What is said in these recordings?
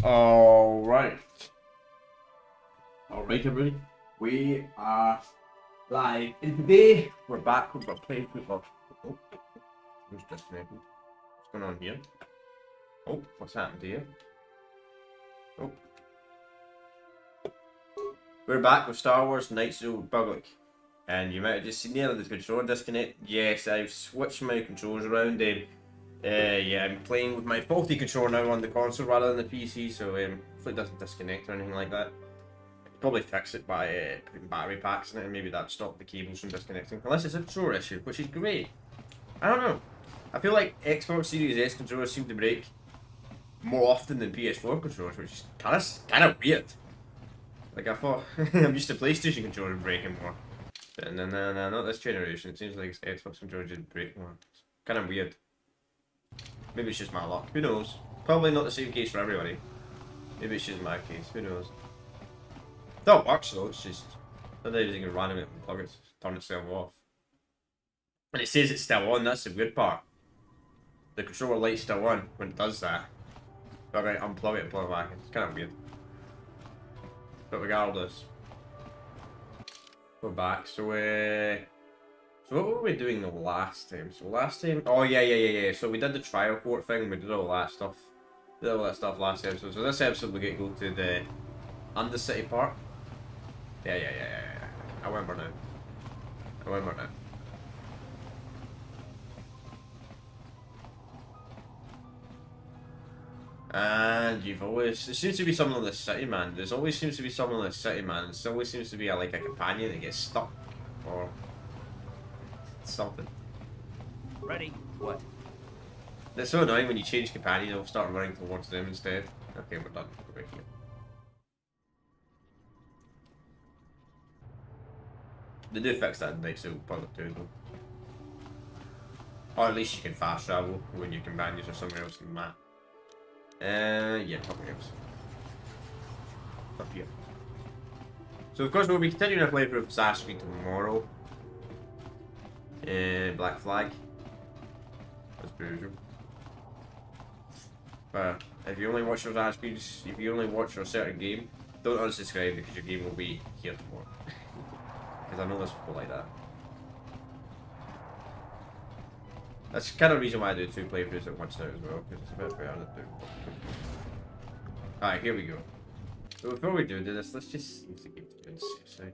Alright. Alright, everybody. We are live. And today we're back with our playing football. Oh, who's disconnected? What's going on here? Oh, what's happened here? Oh. We're back with Star Wars Knights of the Republic. And you might have just seen there the controller disconnect. Yes, I've switched my controls around. Yeah, I'm playing with my faulty controller now on the console rather than the PC, so hopefully it doesn't disconnect or anything like that. Probably fix it by putting battery packs in it, and maybe that stop the cables from disconnecting. Unless it's a controller issue, which is great. I don't know. I feel like Xbox Series S controllers seem to break more often than PS4 controllers, which is kind of weird. Like I thought, I'm used to PlayStation controllers breaking more. But no, not this generation. It seems like Xbox controllers just break more. It's kind of weird. Maybe it's just my luck. Who knows? Probably not the same case for everybody. Maybe it's just my case. Who knows? That works though. It's just sometimes you can randomly unplug it, turn itself off, and it says it's still on. That's the good part. The controller light's still on when it does that. But I unplug it and plug it back in. It's kind of weird. But regardless, we're back. So what were we doing the last time? So last time, oh yeah. So we did the trial court thing. We did all that stuff. Did all that stuff last episode. So this episode we get to go to the Undercity part. Yeah. I remember now. And you've always, there seems to be someone on the city, man. There's always seems to be someone on the city, man. There always seems to be like a companion that gets stuck or something. Ready? What? It's so annoying when you change companion, it'll start running towards them instead. Okay, we're done. We're right here. They do fix that in Knights of the Republic too, though. Or at least you can fast travel when your companions are somewhere else in the map. Yeah, probably else. Up here. So of course we'll be continuing our playthrough of Assassin's Creed tomorrow. Black Flag. As per usual. But if you only watch your Assassin's Creed, if you only watch your certain game, don't unsubscribe because your game will be here tomorrow. Because I know there's people like that. That's kind of the reason why I do 2 playthroughs at once now as well, because it's a bit better to do. Alright, here we go. So before we do this, let's just see if the game's doing safe side.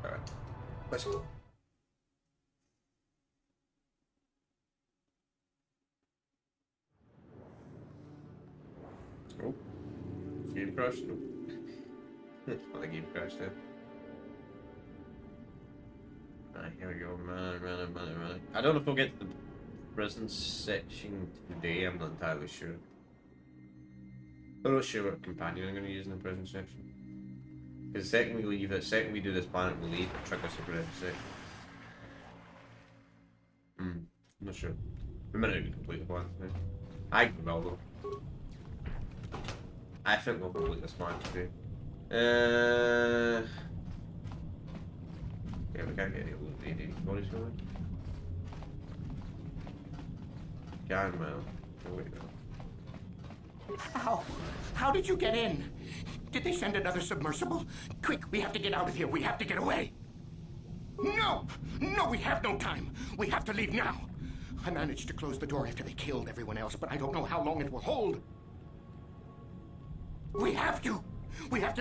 Alright, let's go. Oh, game crashed. No. Well, the game crashed there. Alright, here we go. Man. I don't know if we'll get to the prison section today. I'm not entirely sure. I'm not sure what companion I'm going to use in the prison section. Because the second we leave, the second we do this planet, we leave and trick us to prison section. I'm not sure. We might not even complete the planet today. I think we will though. I think we'll complete this planet today. Yeah, we can't get any bodies going. Can well. Oh, wait, no. How did you get in? Did they send another submersible? Quick, we have to get out of here. We have to get away. No, we have no time. We have to leave now. I managed to close the door after they killed everyone else, but I don't know how long it will hold. We have to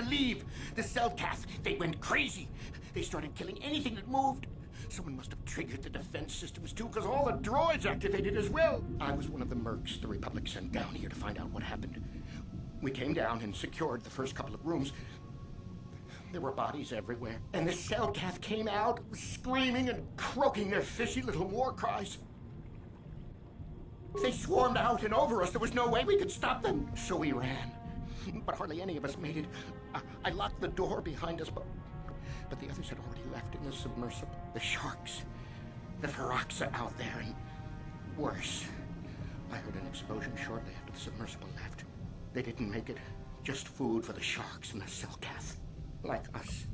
leave. The Cellcath, they went crazy. They started killing anything that moved. Someone must have triggered the defense systems too, because all the droids activated as well. I was one of the mercs the Republic sent down here to find out what happened. We came down and secured the first couple of rooms. There were bodies everywhere, and the Cellcath came out, screaming and croaking their fishy little war cries. They swarmed out and over us. There was no way we could stop them, so we ran. But hardly any of us made it. I locked the door behind us, but the others had already left in the submersible. The sharks, the Ferox are out there, and worse. I heard an explosion shortly after the submersible left. They didn't make it. Just food for the sharks and the Cellcath. Like us.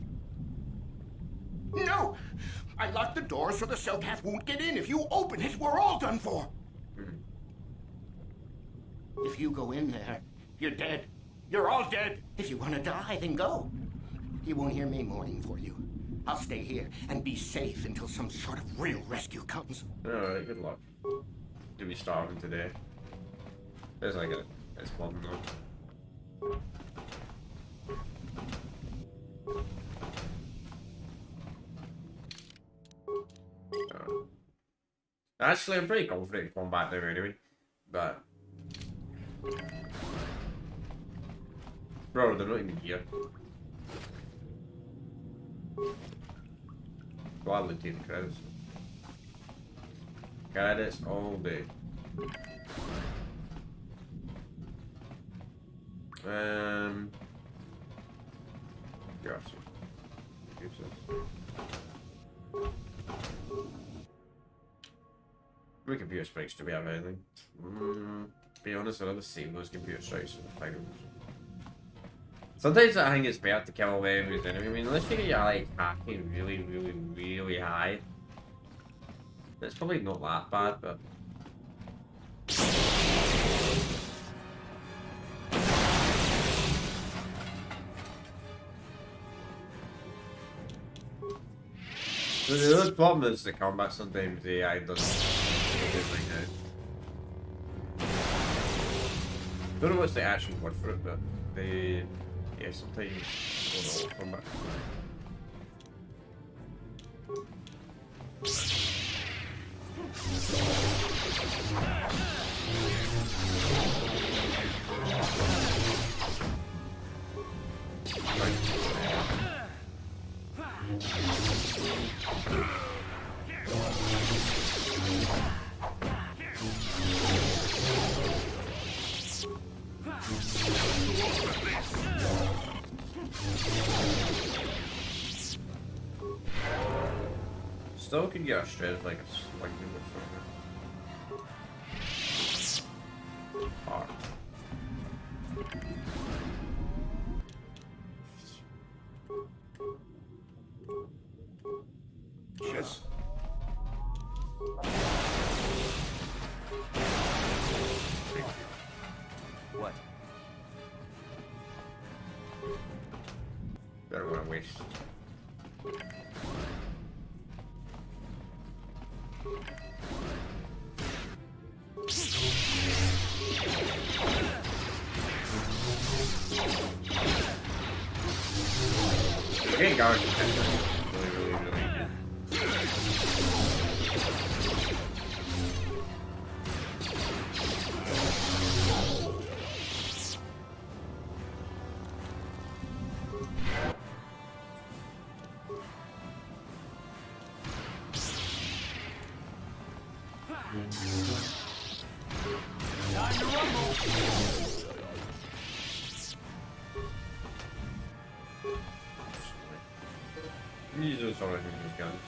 No! I locked the door so the Cellcath won't get in. If you open it, we're all done for. If you go in there, you're dead. You're all dead. If you want to die, then go. You won't hear me mourning for you. I'll stay here and be safe until some sort of real rescue comes. Alright, good luck. Do we starving today? There's like a one though. Actually, I'm pretty confident in combat now anyway, but... Bro, they're not even here. Gladly take the credits. Credits all day. Gotcha. My computer strikes, do we have anything? Be honest, I'd rather save those computer strikes in the finals. Sometimes I think it's better to kill all the enemies anyway. I mean, unless you get your like hacking really high. It's probably not that bad, but... The other problem is the combat, sometimes the AI doesn't right now. Don't know what's the actual word for it, but they... Yeah, sometimes don't know combat. Still can get a straight like a lightning or something. Hard. Yes. What? Better want to waste. Getting guard really good. Time to rumble. These are some of these guns.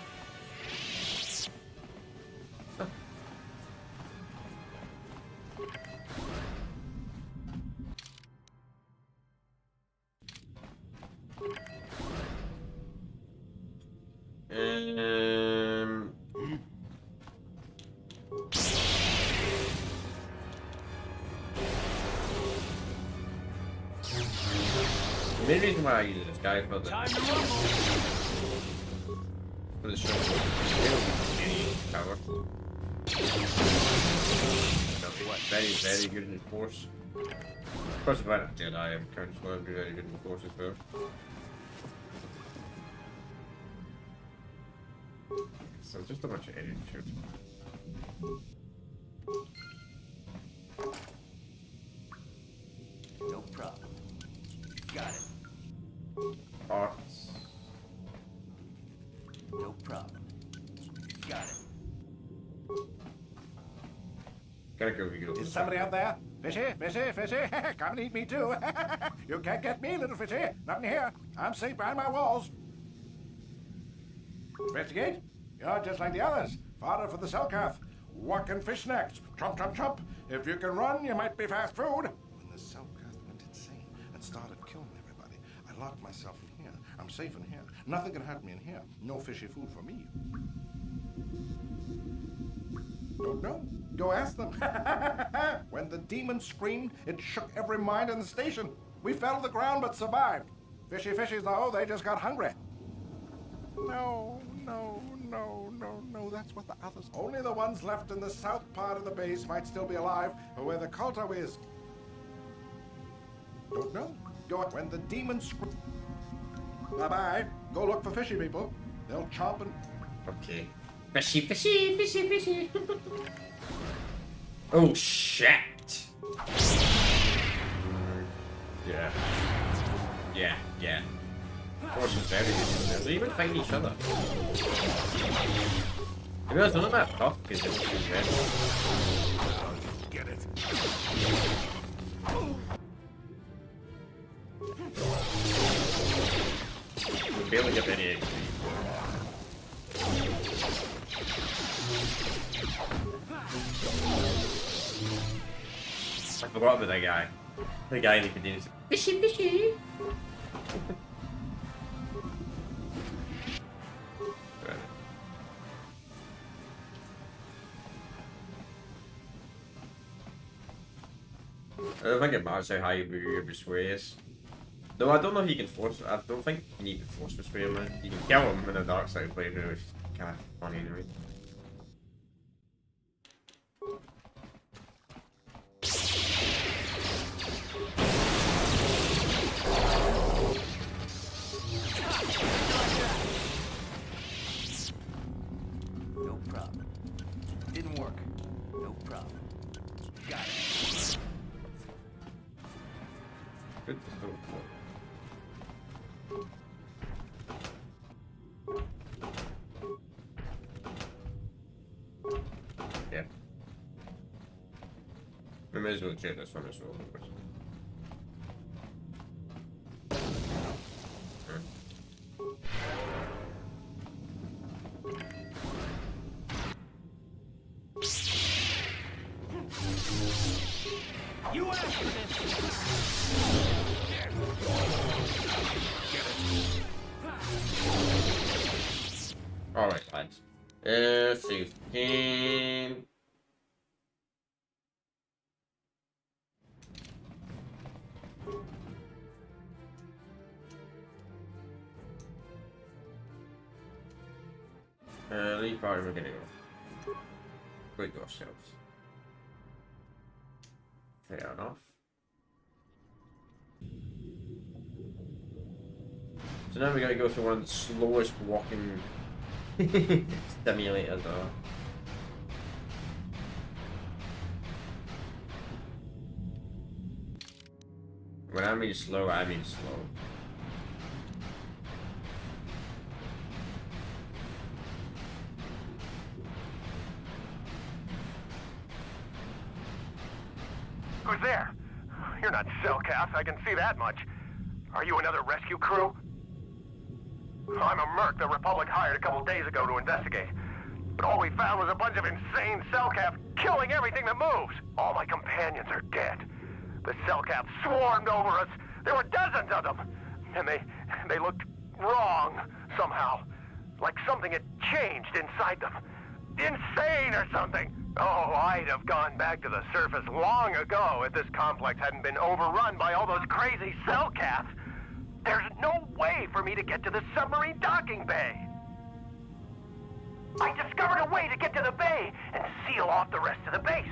The main reason why I use this guy for the Time to rumble. for the show power. Very good in force. Of course, if I'm a Jedi, I'm currently very good in force as well. So just a bunch of idiot shoots. No problem. Got it. Arts. No problem. Got it. Gotta go if you go. Is somebody out there? Fishy, fishy, fishy. Come and eat me too. You can't get me, little fishy. Not in here. I'm safe behind my walls. Investigate. You're just like the others. Fodder for the Cellcath. Walking fish snacks. Trump, trump, trump. If you can run, you might be fast food. When the Cellcath went insane and started killing everybody, I locked myself in here. I'm I'm safe in here. Nothing can hurt me in here. No fishy food for me. Don't know. Go ask them. When the demon screamed, it shook every mind in the station. We fell to the ground but survived. Fishy fishies, though, they just got hungry. No, that's what the others... Only the ones left in the south part of the base might still be alive, or where the culto is. Don't know. Go when the demons scream. Bye-bye. Go look for fishy people. They'll chomp and... Okay. Fishy, fishy, fishy, fishy. Oh, shit. Yeah. Yeah. Force is very useful. They even find each other. To be honest, they're not that tough because they're just red. Get it. We barely get any XP. I forgot about that guy. The guy that continues to fishy fishy. I don't think it matters how high your persuade is. No, I don't know if you can force. I don't think you need to force persuade him. You can kill him in the dark side playthrough, which is kind of funny anyway. No problem. Didn't work. No problem. Got it. Good to know. Yeah. We may as well check this one as well. You asked for this. Alright, lads. 16. Lead party, we're gonna go. Quick ourselves. Fair enough. So now we gotta go through one of the slowest walking simulators are. When I mean slow, I mean slow. Who's there? You're not Cellcath, I can see that much. Are you another rescue crew? I'm a merc the Republic hired a couple days ago to investigate. But all we found was a bunch of insane Cellcath killing everything that moves. All my companions are dead. The Cellcath swarmed over us. There were dozens of them. And they looked wrong somehow. Like something had changed inside them. Insane or something. Oh, I'd have gone back to the surface long ago if this complex hadn't been overrun by all those crazy Cellcaths. There's no way for me to get to the submarine docking bay. I discovered a way to get to the bay and seal off the rest of the base.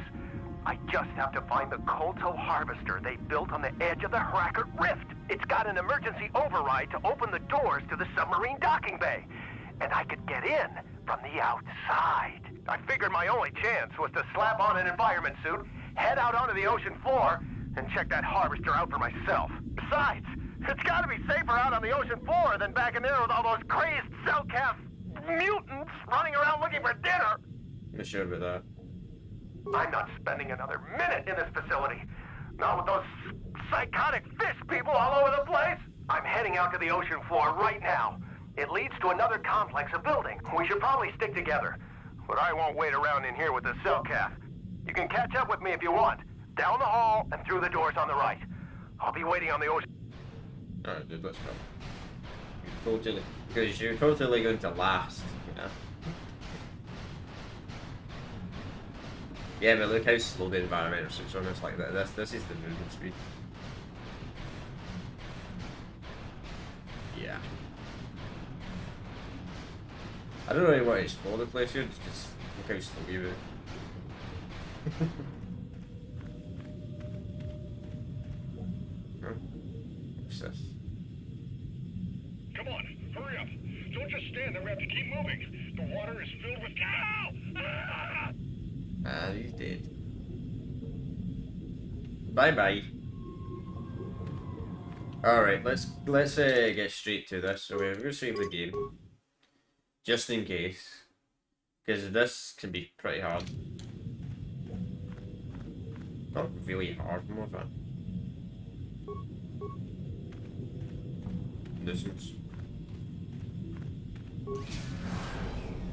I just have to find the Kolto harvester they built on the edge of the Harakert Rift. It's got an emergency override to open the doors to the submarine docking bay. And I could get in from the outside. I figured my only chance was to slap on an environment suit, head out onto the ocean floor, and check that harvester out for myself. Besides, it's gotta be safer out on the ocean floor than back in there with all those crazed Cellcath mutants running around looking for dinner. I'm sure about that. I'm not spending another minute in this facility. Not with those psychotic fish people all over the place. I'm heading out to the ocean floor right now. It leads to another complex of building. We should probably stick together. But I won't wait around in here with the Cellcath. You can catch up with me if you want. Down the hall and through the doors on the right. I'll be waiting on the ocean. Alright, dude, let's go. Totally. Because you're totally going to last, you know? Yeah, but look how slow the environmental suits on us like that. This is the movement speed. Yeah. I don't really want to explore the place here, just look how slow you move. Huh? What's this? Come on, hurry up. Don't just stand there, we have to keep moving. The water is filled with cow! Ah, he's dead. Bye bye. Alright, let's get straight to this. So we're gonna save the game. Just in case. Because this can be pretty hard. Not really hard, more fun. Nuisance.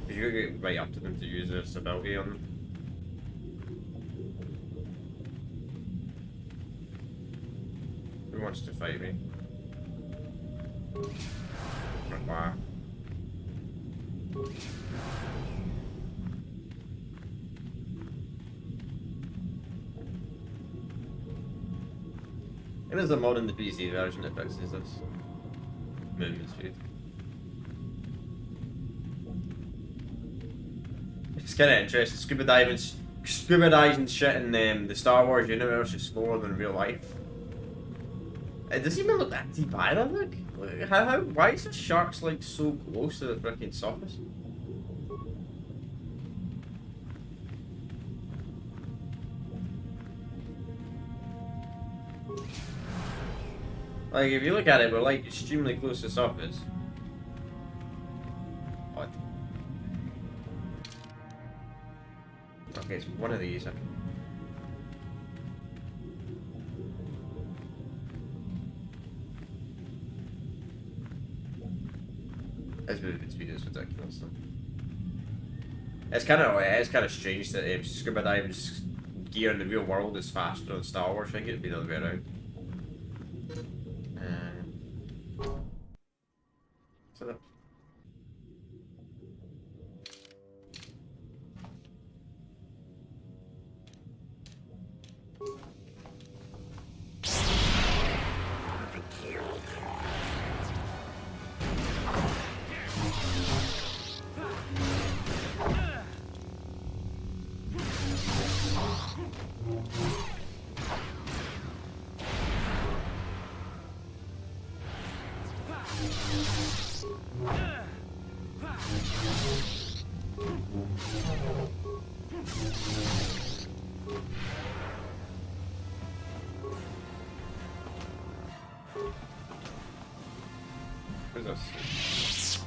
You gotta get right up to them to use this ability on them. Who wants to fight me? Wow. It is a mod in the PC version that fixes this movement speed. It's kind of interesting. Scuba diving shit in the Star Wars universe is slower than real life. It doesn't even look that deep either. Look, why is the sharks like so close to the freaking surface? Like, if you look at it, we're like extremely close to the surface. What? Okay, it's one of these. This movement speed is ridiculous though. It's kind of strange that scuba diving gear in the real world is faster than Star Wars. I think it'd be the other way around. So the where's this?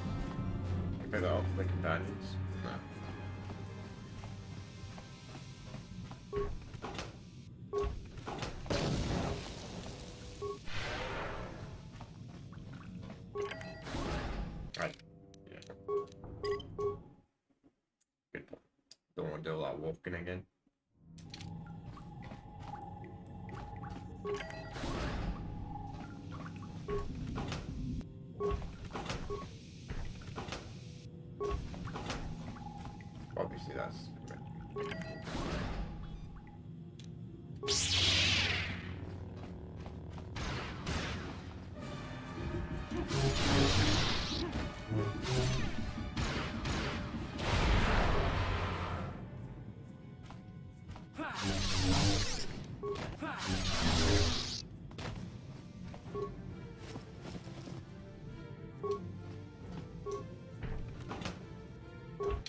Pick that up for the companions. No. Right. Yeah. Good point. Don't want to do all that walking again. Obviously that's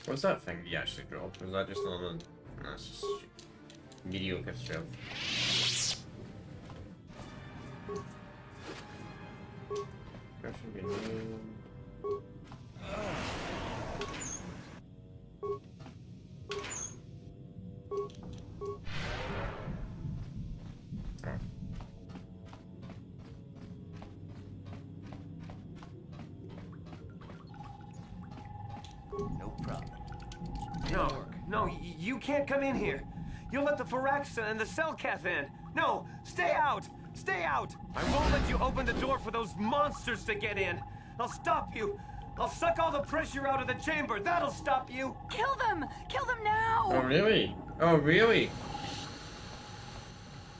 what's that thing you actually dropped? Was that just another... No, it's just mediocre strength. That should be new. No problem. No, you can't come in here. You'll let the Firaxa and the Cellcath in. No, stay out! Stay out! I won't let you open the door for those monsters to get in. I'll stop you. I'll suck all the pressure out of the chamber. That'll stop you. Kill them! Kill them now! Oh really? Oh really?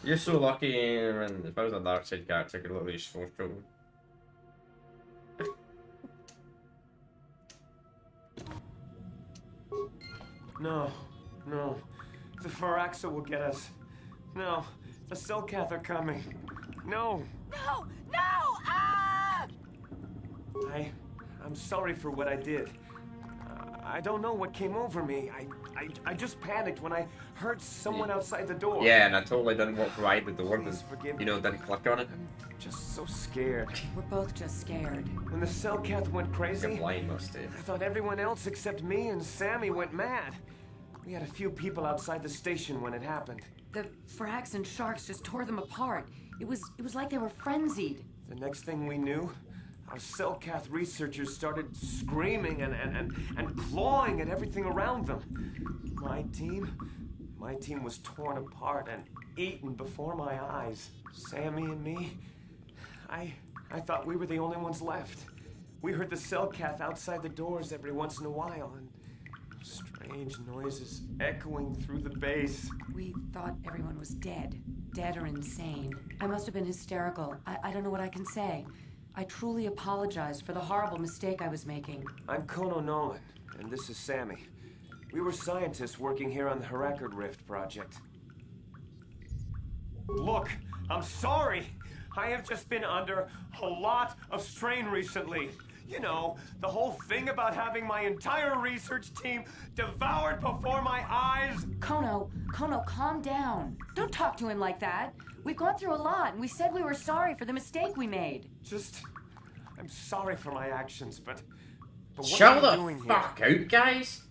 You're so lucky, and if I was a dark side character, I could literally just force choke. No, no. The Faraxa will get us. No, the Selkath are coming. No. No! No! Ah! I'm sorry for what I did. I don't know what came over me. I just panicked when I heard someone outside the door. Yeah, and I totally didn't walk right the door, Please but forgive me. didn't click on it. Just so scared. We're both just scared. When the Selkath went You're crazy, blind, must I thought everyone else except me and Sammy went mad. We had a few people outside the station when it happened. The Frax and Sharks just tore them apart. It was like they were frenzied. The next thing we knew, our Selkath researchers started screaming and clawing at everything around them. My team was torn apart and eaten before my eyes. Sammy and me, I thought we were the only ones left. We heard the Selkath outside the doors every once in a while, and strange noises echoing through the base. We thought everyone was dead. Dead or insane. I must have been hysterical. I don't know what I can say. I truly apologize for the horrible mistake I was making. I'm Kono Nolan, and this is Sammy. We were scientists working here on the Harakard Rift project. Look, I'm sorry. I have just been under a lot of strain recently. You know, the whole thing about having my entire research team devoured before my eyes. Kono, calm down. Don't talk to him like that. We've gone through a lot, and we said we were sorry for the mistake we made. I'm sorry for my actions, but what Chill am I the doing here? fuck out, guys.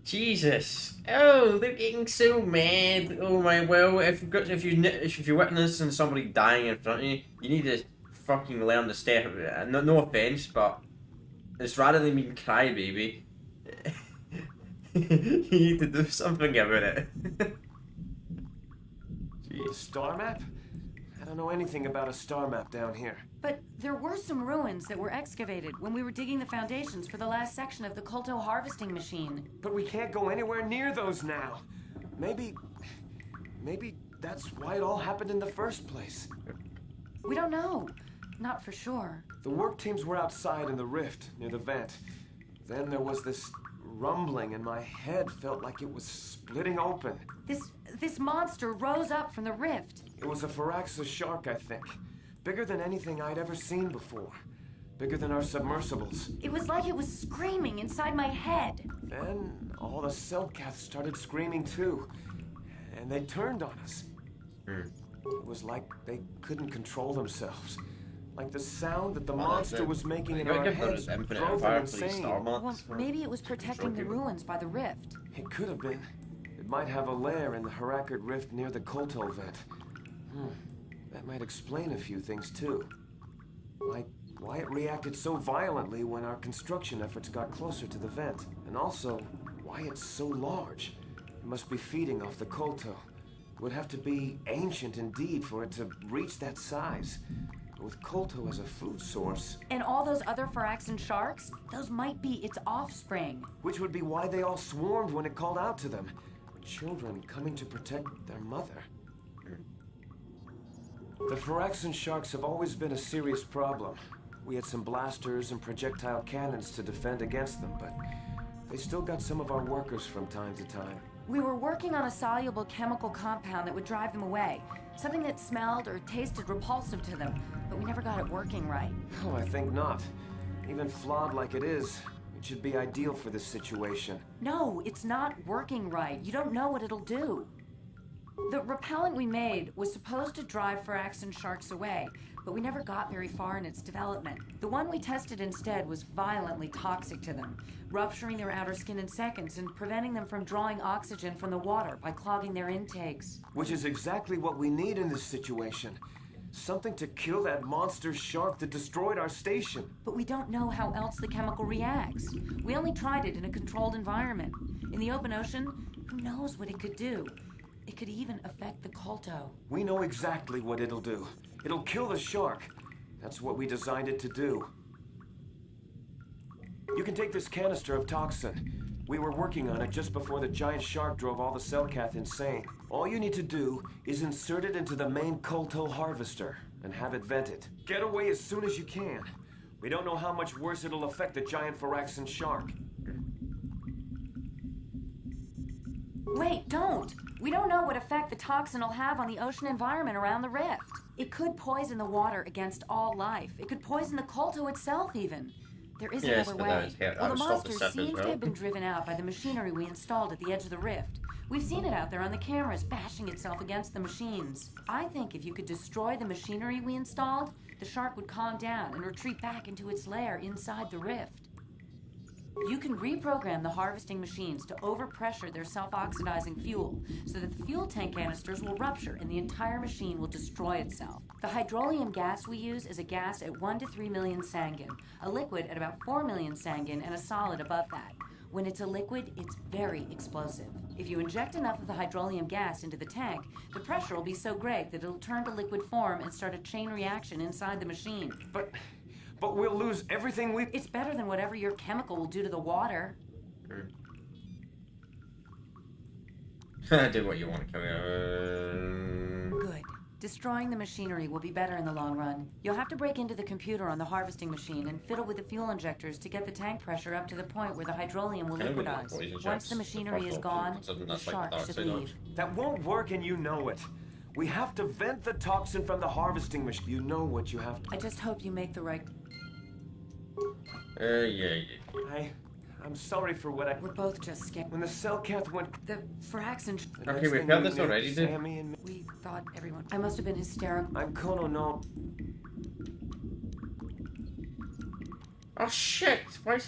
Jesus. Oh, they're getting so mad. Oh my, well, if you're witnessing somebody dying in front of you, you need to fucking learn to step. No offense, but it's rather than being crybaby. You need to do something about it. A star map? I don't know anything about a star map down here. But there were some ruins that were excavated when we were digging the foundations for the last section of the Kolto harvesting machine. But we can't go anywhere near those now. Maybe that's why it all happened in the first place. We don't know. Not for sure. The work teams were outside in the rift near the vent. Then there was this rumbling and my head felt like it was splitting open. This monster rose up from the rift. It was a Faraxa shark, I think. Bigger than anything I'd ever seen before. Bigger than our submersibles. It was like it was screaming inside my head. Then all the Selkaths started screaming too. And they turned on us. It was like they couldn't control themselves. Like the sound that the monster was making in our heads drove them insane. Well, maybe it was protecting the ruins by the rift. It could have been. It might have a lair in the Harakard Rift near the Kolto vent. That might explain a few things too. Like why it reacted so violently when our construction efforts got closer to the vent. And also, why it's so large. It must be feeding off the Kolto. It would have to be ancient indeed for it to reach that size. With Kolto as a food source. And all those other Faraxan sharks, those might be its offspring. Which would be why they all swarmed when it called out to them. Children coming to protect their mother. The Faraxan sharks have always been a serious problem. We had some blasters and projectile cannons to defend against them, but they still got some of our workers from time to time. We were working on a soluble chemical compound that would drive them away. Something that smelled or tasted repulsive to them, but we never got it working right. Oh, I think not. Even flawed like it is, it should be ideal for this situation. No, it's not working right. You don't know what it'll do. The repellent we made was supposed to drive Faraxan sharks away, but we never got very far in its development. The one we tested instead was violently toxic to them, rupturing their outer skin in seconds and preventing them from drawing oxygen from the water by clogging their intakes. Which is exactly what we need in this situation. Something to kill that monster shark that destroyed our station. But we don't know how else the chemical reacts. We only tried it in a controlled environment. In the open ocean, who knows what it could do? It could even affect the Kolto. We know exactly what it'll do. It'll kill the shark. That's what we designed it to do. You can take this canister of toxin. We were working on it just before the giant shark drove all the Cellcath insane. All you need to do is insert it into the main Kolto harvester and have it vented. Get away as soon as you can. We don't know how much worse it'll affect the giant Phyraxan shark. Wait, don't! We don't know what effect the toxin will have on the ocean environment around the rift. It could poison the water against all life. It could poison the Kolto itself, even. There is Yes, another but way. that Well, would the stop the monster stuff as seems well. to have been driven out by the machinery we installed at the edge of the rift. We've seen it out there on the cameras, bashing itself against the machines. I think if you could destroy the machinery we installed, the shark would calm down and retreat back into its lair inside the rift. You can reprogram the harvesting machines to overpressure their self-oxidizing fuel so that the fuel tank canisters will rupture and the entire machine will destroy itself. The hydrolium gas we use is a gas at 1 to 3 million sangin, a liquid at about 4 million sangin, and a solid above that. When it's a liquid, it's very explosive. If you inject enough of the hydrolium gas into the tank, the pressure will be so great that it'll turn to liquid form and start a chain reaction inside the machine. But we'll lose everything we... It's better than whatever your chemical will do to the water. Do what you want to kill me. Good. Destroying the machinery will be better in the long run. You'll have to break into the computer on the harvesting machine and fiddle with the fuel injectors to get the tank pressure up to the point where the hydrolium will liquidize. Once the machinery is gone, the shark should leave. That won't work and you know it. We have to vent the toxin from the harvesting machine. You know what you have to... I just hope you make the right... Yeah. I'm sorry for what I... We're both just scared. When the Cellcath went... The Phyraxan... the Okay, next we've thing heard we this knew, already, dude. Sammy and me... We thought everyone... I must have been hysterical. I'm Kono no... Oh shit! Why?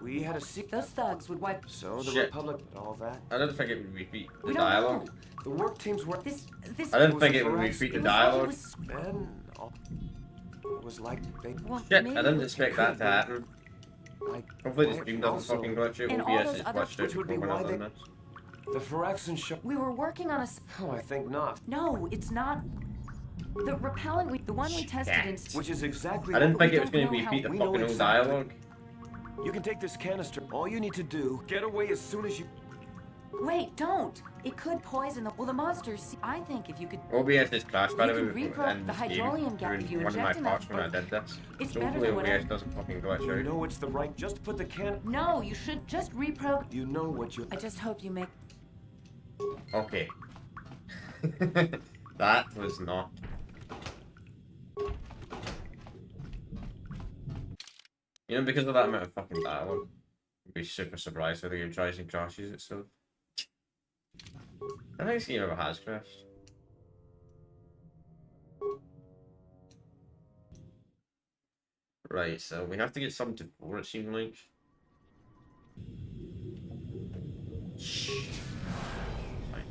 We had a secret... Those thugs would wipe... So the Shit. Republic and all that. I didn't think it would repeat the We don't dialogue. know. The work teams were... This... I didn't was think a it would Phyraxan- repeat the it was like it dialogue. was- Then... It was like they... Well, Shit, maybe I didn't it expect that to happen. Like, Hopefully the why- stream doesn't also, fucking glitch out. And all OBS those is other- glitched out Which would be before why we're they- done this. The Phyraxan ship... We were working on a... Oh, I think not. No, it's not... The repellent we... The one we tested in... Which is exactly... I didn't what think we it was going to don't know repeat the how- we know fucking old exactly. dialogue. You can take this canister. All you need to do... Get away as soon as you... Wait, don't! It could poison the... Well, the monsters... See, I think if you could... OBS is crashed by the You way can before repro- and the this game hydrolium gas if you during one of my inject parts enough, when I but did this. it's So better hopefully than OBS whatever- doesn't fucking glitch You out. know it's the right... Just put the can... No, you should just reprogram... You know what you... I just hope you make... Okay. That was not. You know, because of that amount of fucking dialogue, I'd be super surprised if the game tries and crashes itself. I think this game ever has crashed. Right, so we have to get something to 4, it seemed like. Shh. Fine.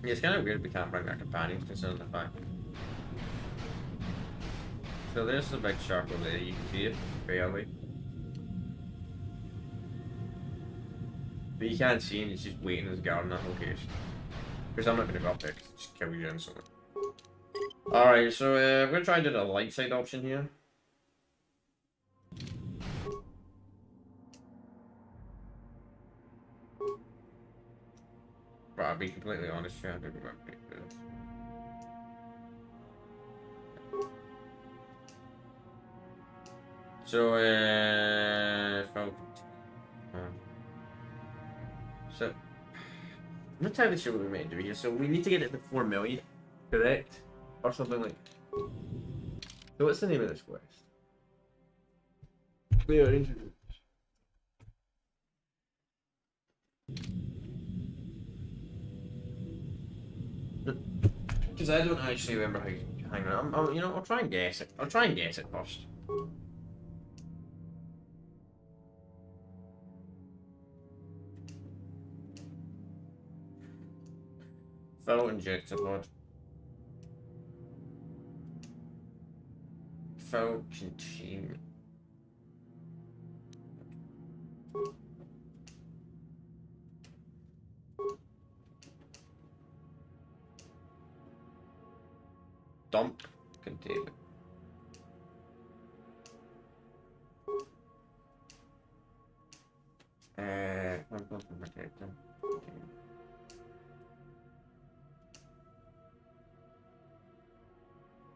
Yeah, it's kind of weird we can't bring our companions considering the fact. So there's the big shark over there, you can see it, barely. But you can't see him, he's just waiting in his guard in that location. Because I'm not going to go up there, 'cause it just kill you instantly. Alright, so we're going to try and do the light side option here. But I'll be completely honest here, I don't remember this. So, so, I'm not entirely sure what we meant to do here. So we need to get it to 4 million, correct? Or something like. So what's the name of this quest? We are introduced. Because I don't actually remember Hang on, you know, I'll try and guess it. I'll try and guess it first. Fill injector pod. Fill containment. Dump containment.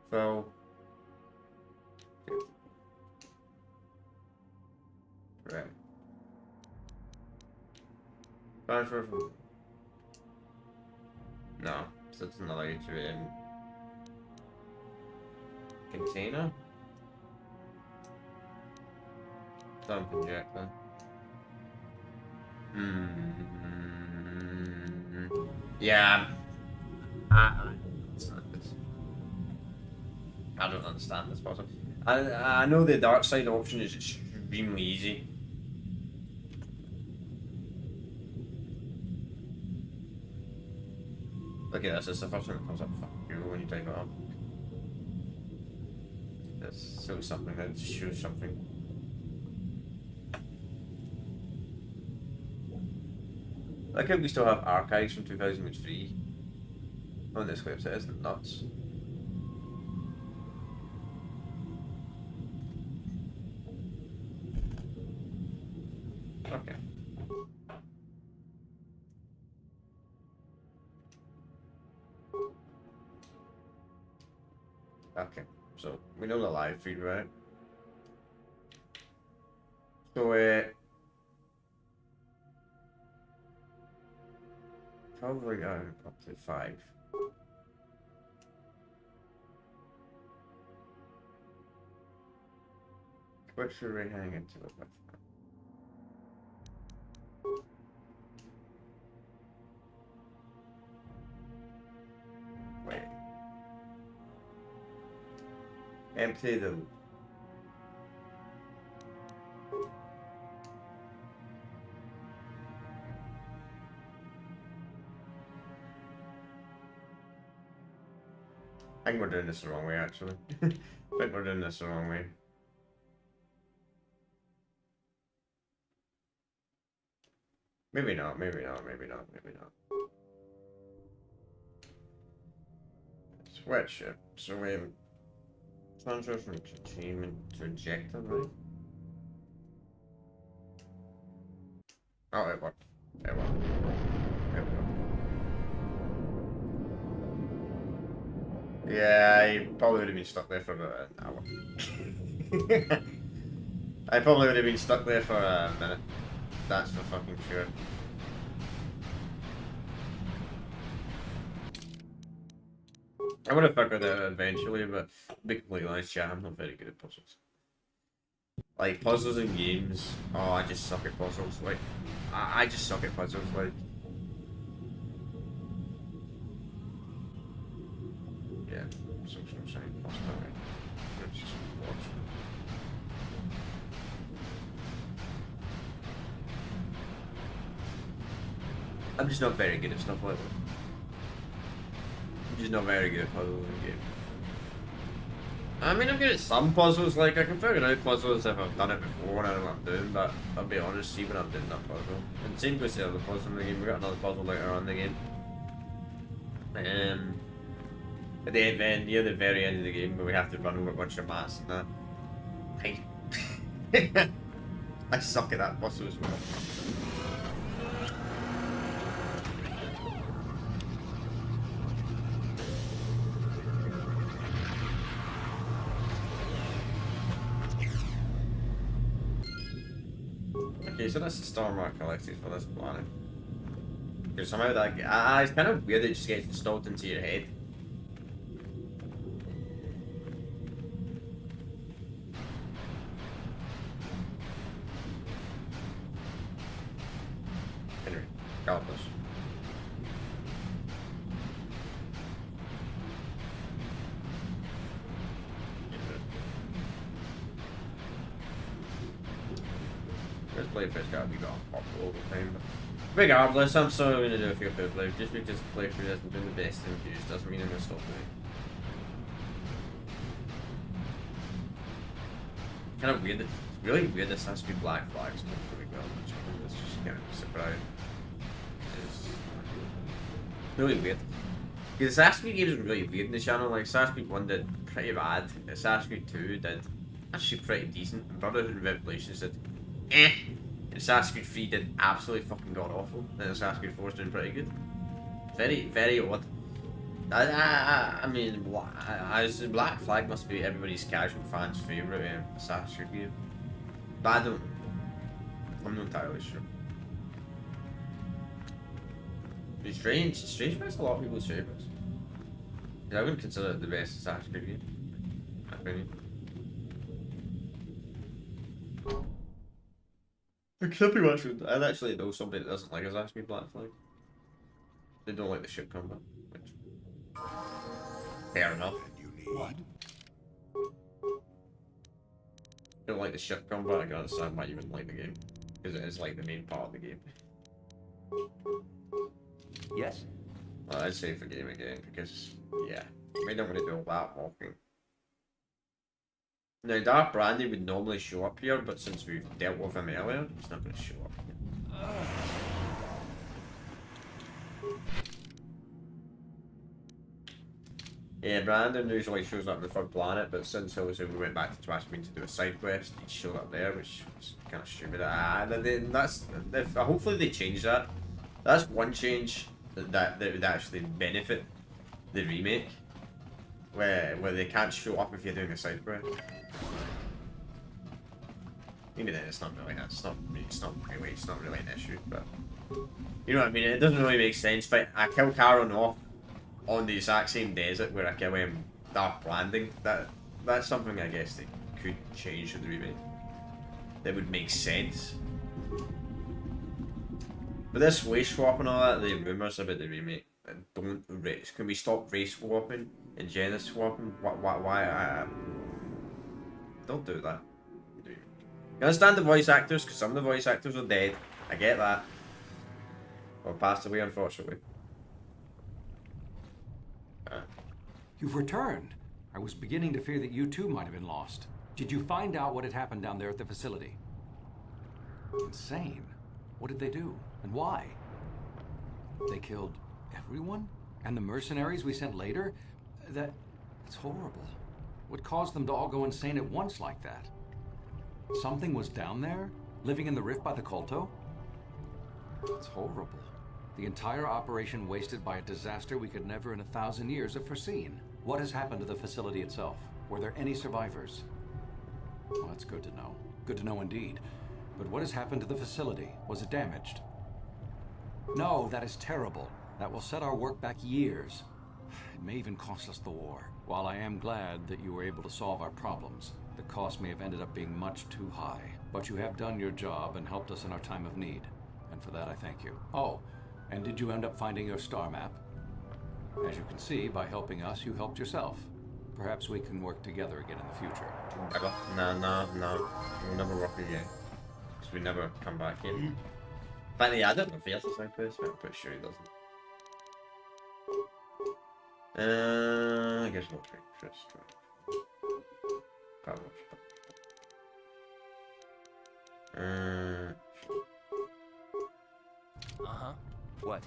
Fill. Right. Transfer from. No, so it's not allowed to in container. Dump injector. Yeah. I don't understand this puzzle. I know the dark side option is extremely easy. Look at this, it's the first one that comes up for Google when you type it up. That's so something that shows something. Like how we still have archives from 2003 on this website, isn't it nuts? Okay. Okay, so we know the live feed, right? So, probably up to 5. What should we hang into it with? Wait. Empty the. I think we're doing this the wrong way, actually. I think we're doing this the wrong way. Maybe not, maybe not, maybe not, maybe not. Switch it. So we transfer from containment to injector, right? Oh, it worked. It worked. It worked. Yeah, I probably would have been stuck there for about an hour. I probably would have been stuck there for a minute. That's for fucking sure. I would have figured it out eventually, but to be completely honest, chat, I'm not very good at puzzles. Like, puzzles in games, oh, I just suck at puzzles. Like, I just suck at puzzles, like. Yeah, some saying pasta, right? Let's just watch. I'm just not very good at stuff like that. I'm just not very good at puzzles in games. I mean, I'm good at some puzzles, like I can figure out puzzles if I've done it before and I know what I'm doing, but I'll be honest, see when I'm doing that puzzle. And same with the other puzzle in the game, we got another puzzle later on in the game. At the end, near the very end of the game, where we have to run over a bunch of mats and that. I suck at that puzzle as well. Okay, so that's the star mark collected for this planet. Because somehow that it's kind of weird that it just gets installed into your head. Anyway, regardless. This playthrough's gotta be gone popular over time, but regardless, I'm still gonna do a few playthroughs. Just because the playthrough isn't doing the best in views doesn't mean I'm gonna stop doing it. Kind of weird. It's really weird this has to be Black Flags doing really well. It's just kind of surprising. It's really weird. Because Assassin's Creed games are really weird in the channel. Like Assassin's Creed 1 did pretty bad. Assassin's Creed 2 did actually pretty decent. And Brotherhood and Revelations did eh. And Assassin's Creed 3 did absolutely fucking god awful. And Assassin's Creed 4 is doing pretty good. Very, very odd. I mean, Black Flag must be everybody's casual fans' favourite Assassin's Creed game. But I'm not entirely sure. It's strange, but it's a lot of people's favourites. I wouldn't consider it the best Assassin's Creed game, in my opinion. It could be much. I'd actually know somebody that doesn't like Assassin's Creed Black Flag. They don't like the ship combat, which fair enough. What? Don't like the ship combat. I can understand why you wouldn't like the game, because it is like the main part of the game. Yes? Well, I'd say for game again because yeah, we don't want to do all that walking. Now, Dark Brandy would normally show up here, but since we've dealt with him earlier, he's not going to show up here. Yeah, Brandon usually shows up on the third planet, but since obviously we went back to Twasmin to do a side quest, he showed up there, which was kind of stupid. Hopefully they change that. That's one change that would actually benefit the remake, where they can't show up if you're doing a side quest. Maybe then it's not really an issue, but you know what I mean. It doesn't really make sense. But I kill Charon off on the exact same desert where I kill him Dark Landing. That's something I guess they could change with the remake. That would make sense. But this race swap and all that, the rumours about the remake, don't race. Can we stop race swapping and genus swapping? Why? Don't do that. You understand the voice actors, because some of the voice actors are dead. I get that. Or passed away, unfortunately. You've returned. I was beginning to fear that you too might have been lost. Did you find out what had happened down there at the facility? Insane. What did they do? And why? They killed everyone? And the mercenaries we sent later? That's horrible. What caused them to all go insane at once like that? Something was down there? Living in the rift by the Kolto? It's horrible. The entire operation wasted by a disaster we could never in 1,000 years have foreseen. What has happened to the facility itself? Were there any survivors? Well, that's good to know. Good to know indeed. But what has happened to the facility? Was it damaged? No, that is terrible. That will set our work back years. It may even cost us the war. While I am glad that you were able to solve our problems, the cost may have ended up being much too high. But you have done your job and helped us in our time of need. And for that, I thank you. Oh, and did you end up finding your star map? As you can see, by helping us, you helped yourself. Perhaps we can work together again in the future. No. We'll never work again. Because we never come back in. But yeah, I don't know if he has a side quest, but I'm pretty sure he doesn't. I guess we'll take Chris. Probably. Uh-huh. What?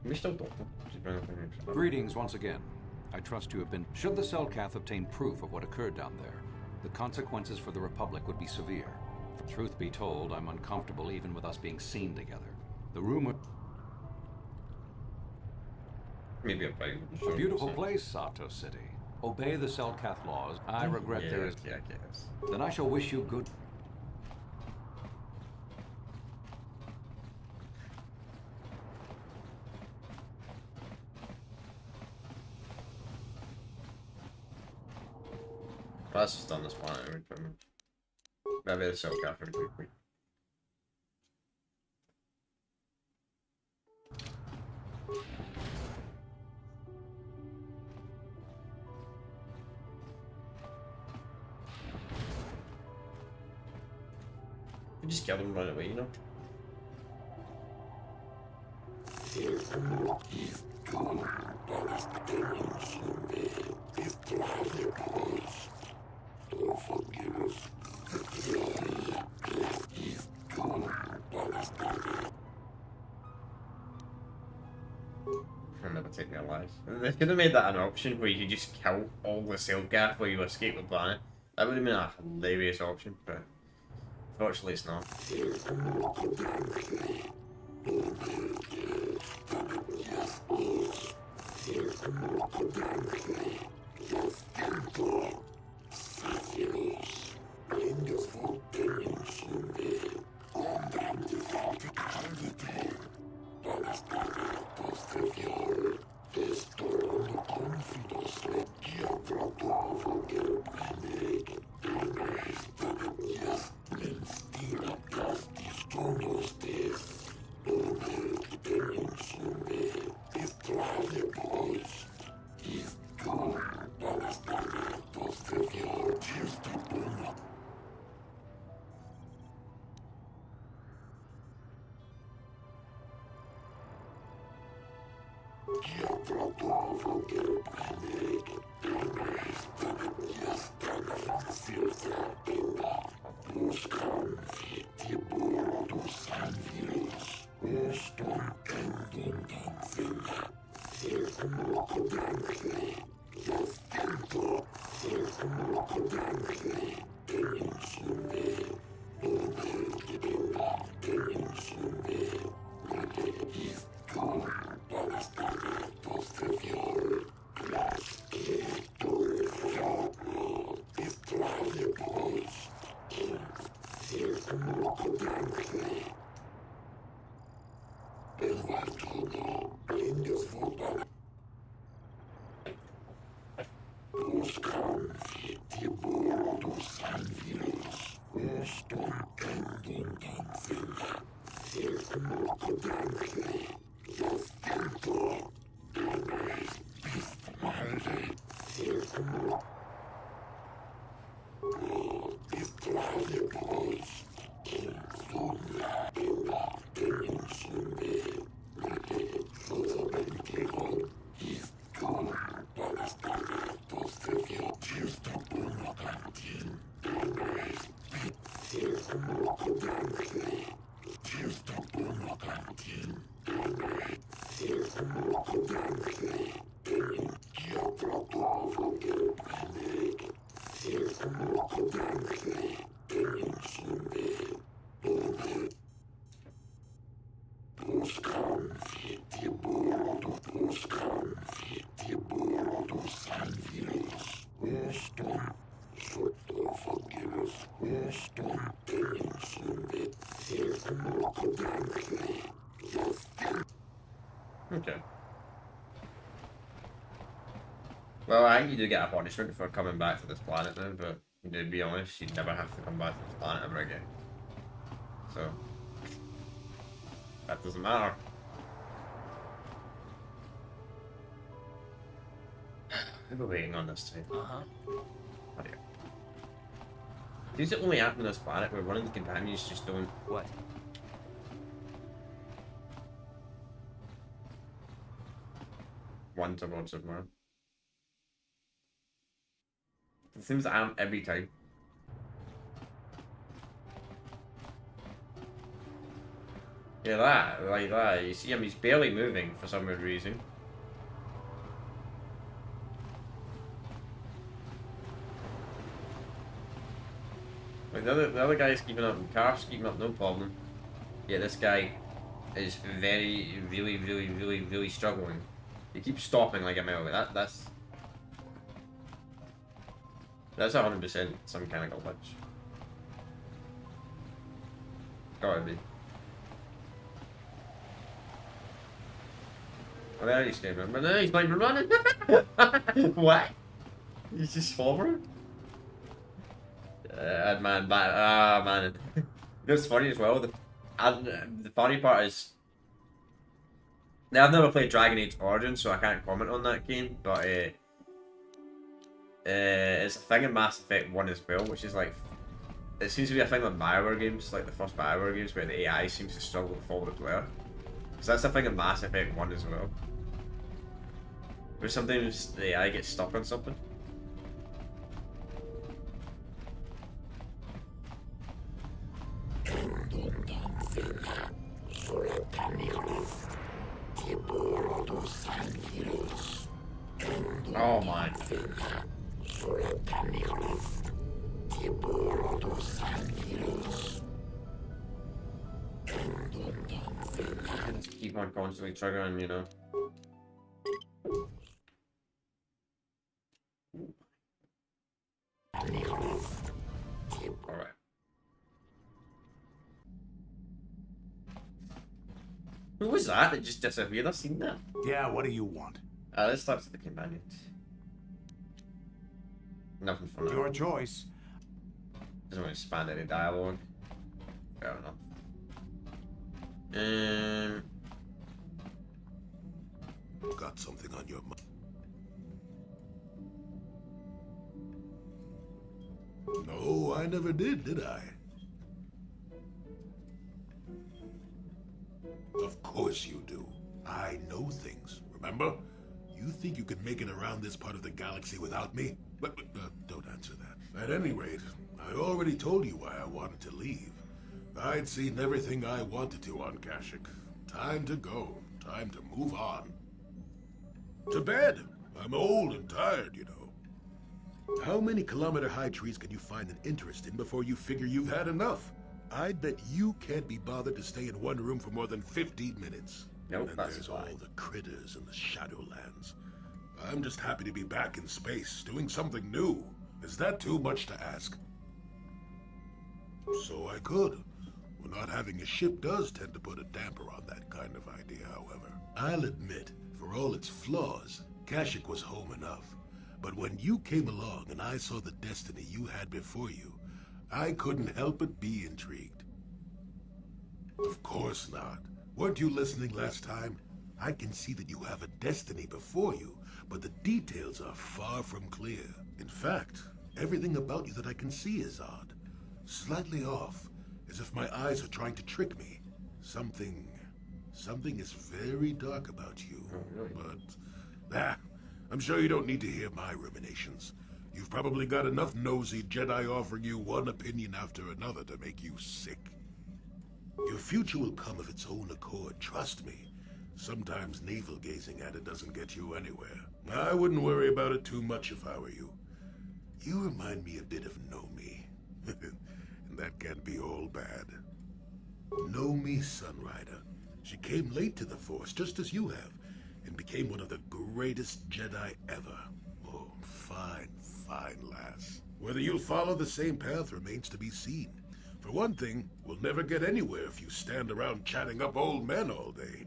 We still don't know. Greetings once again. I trust you have been... Should the Selkath obtain proof of what occurred down there, the consequences for the Republic would be severe. Truth be told, I'm uncomfortable even with us being seen together. The rumor... Maybe a bite. A beautiful place, Sato City. Obey the Selkath laws. I regret there is... Yeah, I guess. Then I shall wish you good... Let's just on this planet. Maybe the Silk After quickly. We just kill them and run away, you know? I'll never take their lives. They could have made that an option where you could just kill all the Selgath while you escape the planet. That would have been a hilarious option, but unfortunately it's not. Okay. Well, I think you do get a punishment for coming back to this planet now, but to be honest, you'd never have to come back to this planet ever again. So, that doesn't matter. We're waiting on this time. Uh-huh. Oh dear. Is it only happening on this planet where one of the companions just don't... What? Once or once or more. It seems like I'm every time. Yeah, that, like that. You see him, he's barely moving for some weird reason. Like the other guy's keeping up, and Car's keeping up, no problem. Yeah, this guy is really struggling. He keeps stopping like a mile away. That's 100% some kind of glitch. Gotta be. Oh, there he's staying around. But no, he's not running. What? He's just hovering? Man, man. You know what's funny as well? The funny part is... Now, I've never played Dragon Age Origins, so I can't comment on that game, but it's a thing in Mass Effect 1 as well, which is like It seems to be a thing with Bioware games, like the first Bioware games, where the AI seems to struggle to follow the player. So that's a thing in Mass Effect 1 as well. Where sometimes the AI gets stuck on something. Oh my. Just keep on constantly triggering, you know. Alright. Who was that that just disappeared? I've seen that. Yeah, what do you want? Let's talk to the companions. Nothing for now. Your choice. Doesn't want to expand any dialogue. Fair enough. Got something on your mind? No, I never did I? Of course you do. I know things, remember? You think you can make it around this part of the galaxy without me? But don't answer that. At any rate, I already told you why I wanted to leave. I'd seen everything I wanted to on Kashyyyk. Time to go. Time to move on. To bed. I'm old and tired, you know. How many kilometer-high trees can you find an interest in before you figure you've had enough? I'd bet you can't be bothered to stay in one room for more than 15 minutes. Nope, and that's there's fine. all the critters in the Shadowlands. I'm just happy to be back in space, doing something new. Is that too much to ask? So I could. Well, not having a ship does tend to put a damper on that kind of idea, however. I'll admit, for all its flaws, Kashyyyk was home enough. But when you came along and I saw the destiny you had before you, I couldn't help but be intrigued. Of course not. Weren't you listening last time? I can see that you have a destiny before you, but the details are far from clear. In fact, everything about you that I can see is odd. Slightly off, as if my eyes are trying to trick me. Something is very dark about you. But, I'm sure you don't need to hear my ruminations. You've probably got enough nosy Jedi offering you one opinion after another to make you sick. Your future will come of its own accord, trust me. Sometimes navel-gazing at it doesn't get you anywhere. I wouldn't worry about it too much if I were you. You remind me a bit of Nomi. And that can't be all bad. Nomi Sunrider. She came late to the Force, just as you have, and became one of the greatest Jedi ever. Oh, fine lass. Whether you'll follow the same path remains to be seen. For one thing, we'll never get anywhere if you stand around chatting up old men all day.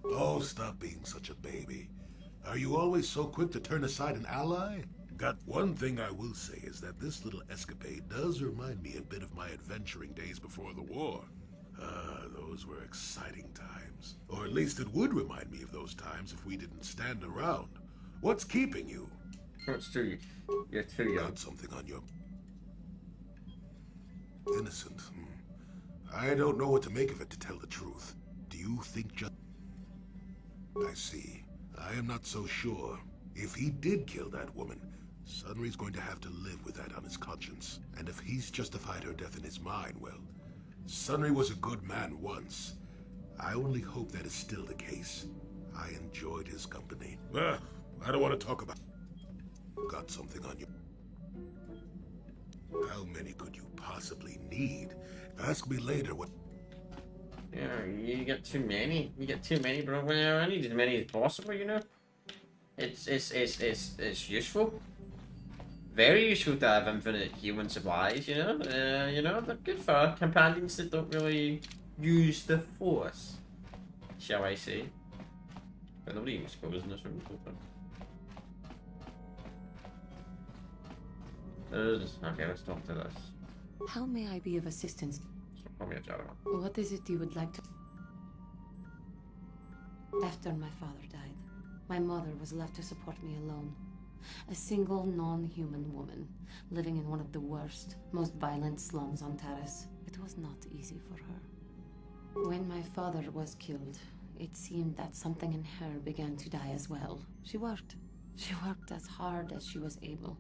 Oh, stop being such a baby. Are you always so quick to turn aside an ally? Got one thing I will say is that this little escapade does remind me a bit of my adventuring days before the war. Those were exciting times. Or at least it would remind me of those times if we didn't stand around. What's keeping you? You're too young. Got something on your... Innocent. I don't know what to make of it, to tell the truth. Do you think just... I see. I am not so sure. If he did kill that woman, Sunry's going to have to live with that on his conscience. And if he's justified her death in his mind, well, Sunry was a good man once. I only hope that is still the case. I enjoyed his company. I don't want to talk about... Got something on you. How many could you possibly need? Ask me later what... Yeah, you get too many. You get too many, bro. Well, I need as many as possible, you know? It's useful. Very useful to have infinite human supplies, you know? They're good for companions that don't really use the Force, shall I say. But nobody even goes in this room. Okay, let's talk to this. How may I be of assistance? Call me a Jedi. What is it you would like to... After my father died, my mother was left to support me alone. A single non-human woman living in one of the worst, most violent slums on Terrace. It was not easy for her. When my father was killed, it seemed that something in her began to die as well. She worked. She worked as hard as she was able.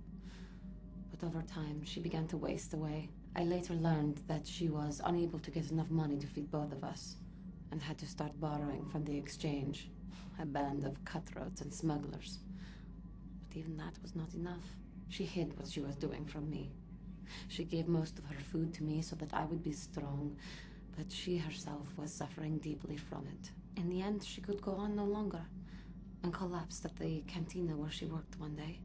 But over time, she began to waste away. I later learned that she was unable to get enough money to feed both of us, and had to start borrowing from the exchange, a band of cutthroats and smugglers. But even that was not enough. She hid what she was doing from me. She gave most of her food to me so that I would be strong, but she herself was suffering deeply from it. In the end, she could go on no longer, and collapsed at the cantina where she worked one day.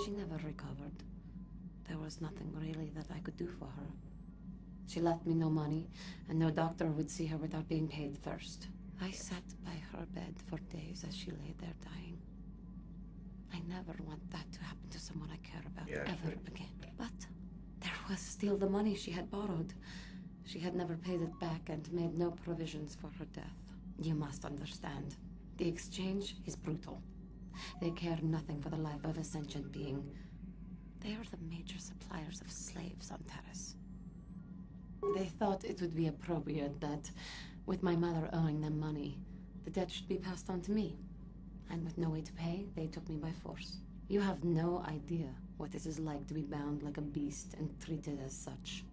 She never recovered. There was nothing really that I could do for her. She left me no money, and no doctor would see her without being paid first. I sat by her bed for days as she lay there dying. I never want that to happen to someone I care about ever again. But there was still the money she had borrowed. She had never paid it back and made no provisions for her death. You must understand. The exchange is brutal. They care nothing for the life of a sentient being. They are the major suppliers of slaves on Terrace. They thought it would be appropriate that, with my mother owing them money, the debt should be passed on to me. And with no way to pay, they took me by force. You have no idea what it is like to be bound like a beast and treated as such.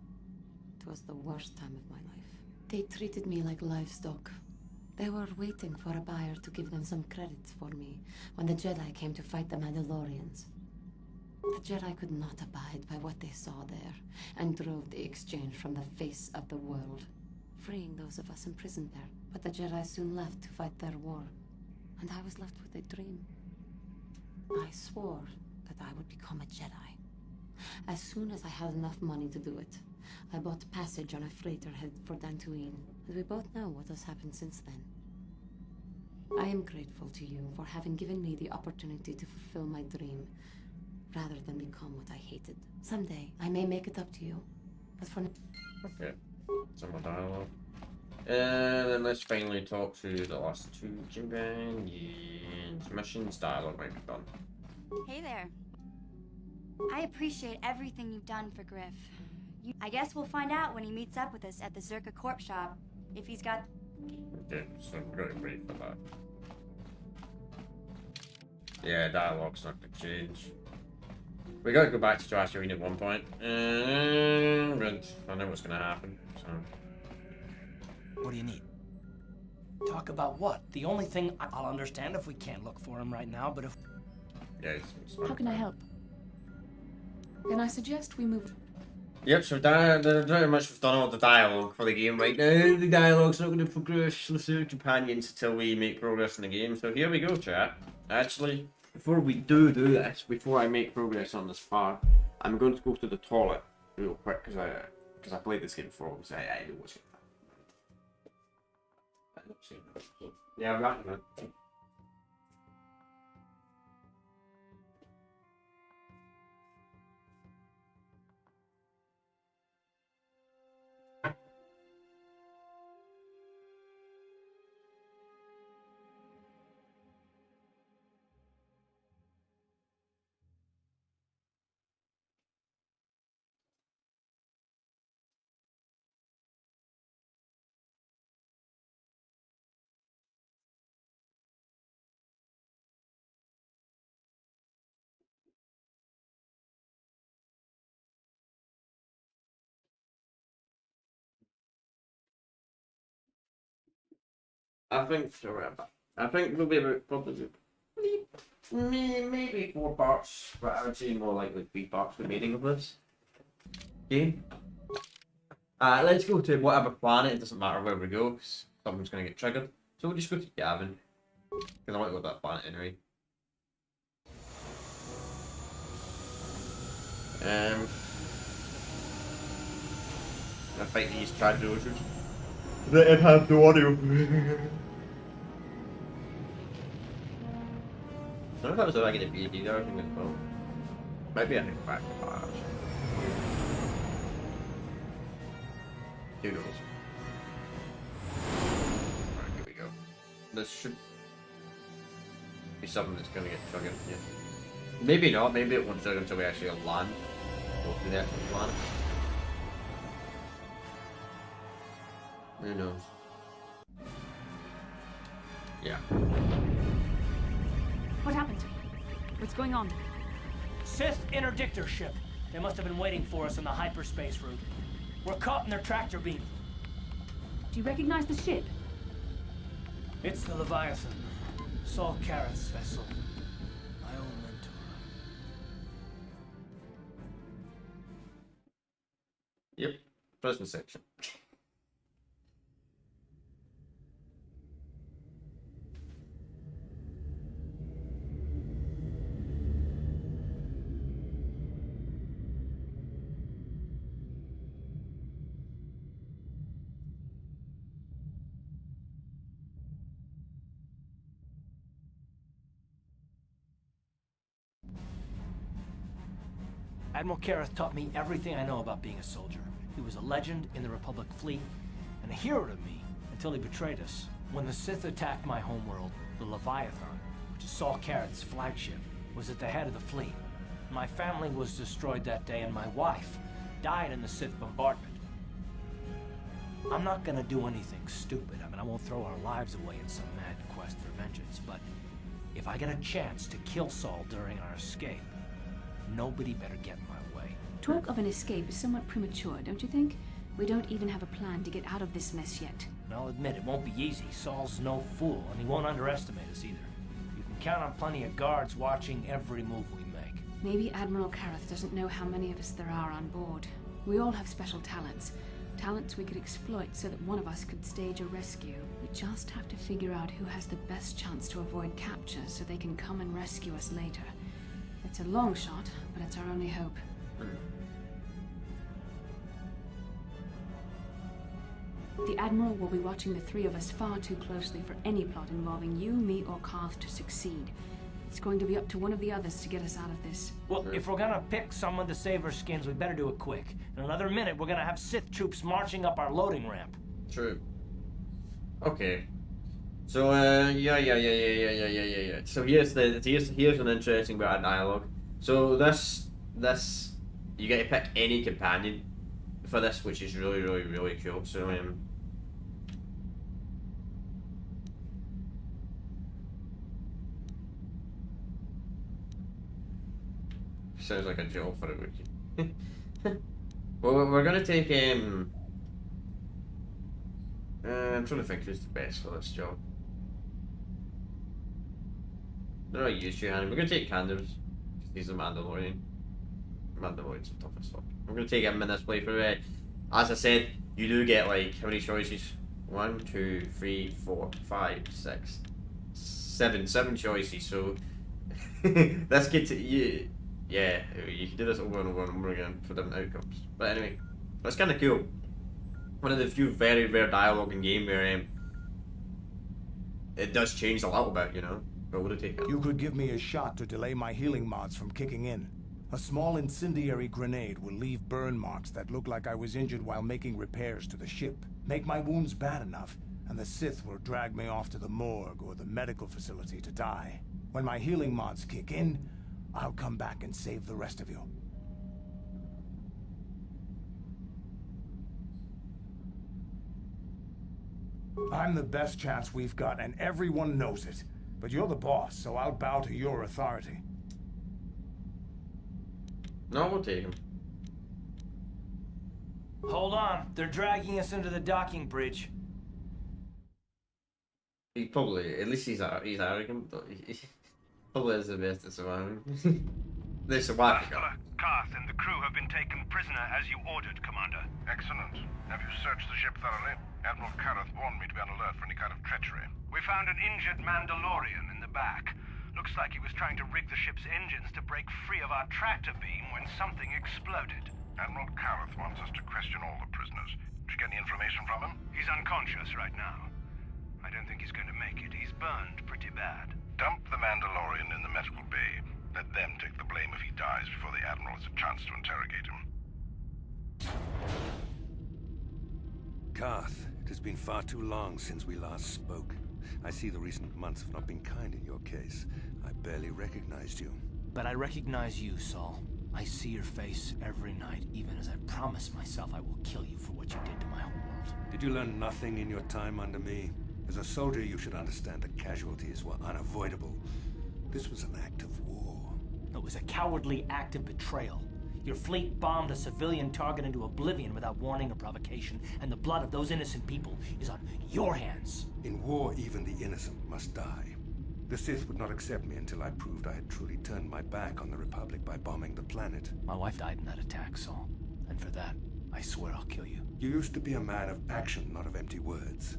It was the worst time of my life. They treated me like livestock. They were waiting for a buyer to give them some credit for me when the Jedi came to fight the Mandalorians. The Jedi could not abide by what they saw there, and drove the exchange from the face of the world, freeing those of us imprisoned there. But the Jedi soon left to fight their war, and I was left with a dream. I swore that I would become a Jedi. As soon as I had enough money to do it, I bought passage on a freighter headed for Dantooine, and we both know what has happened since then. I am grateful to you for having given me the opportunity to fulfill my dream, rather than become what I hated. Someday, I may make it up to you, but for now... Okay, some more dialogue. And then let's finally talk to the last two companions. Missions dialogue might be done. Hey there. I appreciate everything you've done for Griff. I guess we'll find out when he meets up with us at the Zerka Corp shop, if he's got... Okay, so we're going to wait for that. Yeah, dialogue's not going to change. We gotta go back to Tatooine at one point, but I know what's gonna happen, so... What do you need? Talk about what? The only thing I'll understand if we can't look for him right now, but if... Yeah, it's How can I help? Then I suggest we move... Yep, so pretty much we've done all the dialogue for the game right now. The dialogue's not going to progress with the companions until we make progress in the game, so here we go, chat. Actually, before we do this, before I make progress on this part, I'm going to go to the toilet real quick, because I played this game before, so I know what's going to happen. Yeah, I'm right, man. I think we'll be about probably maybe 4 parts, but I would say more likely 3 parts remaining of this game. Let's go to whatever planet. It doesn't matter where we go, because someone's going to get triggered. So we'll just go to Gavin, because I want to go to that planet anyway. I fight these Trandosers. Let him have the audio. I don't know if that was I get a BD there, I think as well. Maybe I think back to that. Who knows? Alright, here we go. This should... be something that's going to get triggered. Yeah. Maybe not. Maybe it won't trigger until we actually land. Go through the actual planet. Who knows? Yeah. What happened? What's going on? Sith interdictor ship. They must have been waiting for us on the hyperspace route. We're caught in their tractor beam. Do you recognize the ship? It's the Leviathan. Saul Karrath's vessel. My old mentor. Yep. Prison section. Admiral Karrath taught me everything I know about being a soldier. He was a legend in the Republic fleet, and a hero to me until he betrayed us. When the Sith attacked my homeworld, the Leviathan, which is Saul Karrath's flagship, was at the head of the fleet. My family was destroyed that day, and my wife died in the Sith bombardment. I'm not gonna do anything stupid. I mean, I won't throw our lives away in some mad quest for vengeance, but if I get a chance to kill Saul during our escape, nobody better get in my way. Talk of an escape is somewhat premature, don't you think? We don't even have a plan to get out of this mess yet. And I'll admit, it won't be easy. Saul's no fool, and he won't underestimate us either. You can count on plenty of guards watching every move we make. Maybe Admiral Karrath doesn't know how many of us there are on board. We all have special talents. Talents we could exploit so that one of us could stage a rescue. We just have to figure out who has the best chance to avoid capture so they can come and rescue us later. It's a long shot, but it's our only hope. The Admiral will be watching the three of us far too closely for any plot involving you, me, or Karth to succeed. It's going to be up to one of the others to get us out of this. Well, if we're gonna pick someone to save our skins, we better do it quick. In another minute, we're gonna have Sith troops marching up our loading ramp. True. Okay. So, yeah. So here's an interesting bit of dialogue. So this, you get to pick any companion for this, which is really cool. So, sounds like a job for a wiki. Well, we're gonna take, I'm trying to think who's the best for this job. They're not used to We're gonna take Candace, because he's a Mandalorian. Mandalorian's the toughest fuck. We're gonna take him in this playthrough. As I said, you do get like, how many choices? 1, 2, 3, 4, 5, 6, 7. 7 choices, so let's get to you. Yeah, you can do this over and over again for different outcomes. But anyway, that's kind of cool. One of the few very rare dialogue in game where it does change a little bit, you know. But we'll take it. You could give me a shot to delay my healing mods from kicking in. A small incendiary grenade will leave burn marks that look like I was injured while making repairs to the ship. Make my wounds bad enough, and the Sith will drag me off to the morgue or the medical facility to die. When my healing mods kick in, I'll come back and save the rest of you. I'm the best chance we've got, and everyone knows it. But you're the boss, so I'll bow to your authority. No, we'll take him. Hold on, they're dragging us into the docking bridge. He probably, at least he's arrogant, but he probably is the best at surviving. They survived. Karth and the crew have been taken prisoner as you ordered, Commander. Excellent. Have you searched the ship thoroughly? Admiral Karrath warned me to be on alert for any kind of treachery. We found an injured Mandalorian in the back. Looks like he was trying to rig the ship's engines to break free of our tractor beam when something exploded. Admiral Karrath wants us to question all the prisoners. Did you get any information from him? He's unconscious right now. I don't think he's going to make it. He's burned pretty bad. Dump the Mandalorian in the medical bay. Let them take the blame if he dies before the Admiral has a chance to interrogate him. Karth, it has been far too long since we last spoke. I see the recent months have not been kind in your case. I barely recognized you. But I recognize you, Saul. I see your face every night, even as I promise myself I will kill you for what you did to my homeworld. Did you learn nothing in your time under me? As a soldier, you should understand that casualties were unavoidable. This was an act of war. It was a cowardly act of betrayal. Your fleet bombed a civilian target into oblivion without warning or provocation, and the blood of those innocent people is on your hands. In war, even the innocent must die. The Sith would not accept me until I proved I had truly turned my back on the Republic by bombing the planet. My wife died in that attack, Saul. And for that, I swear I'll kill you. You used to be a man of action, not of empty words.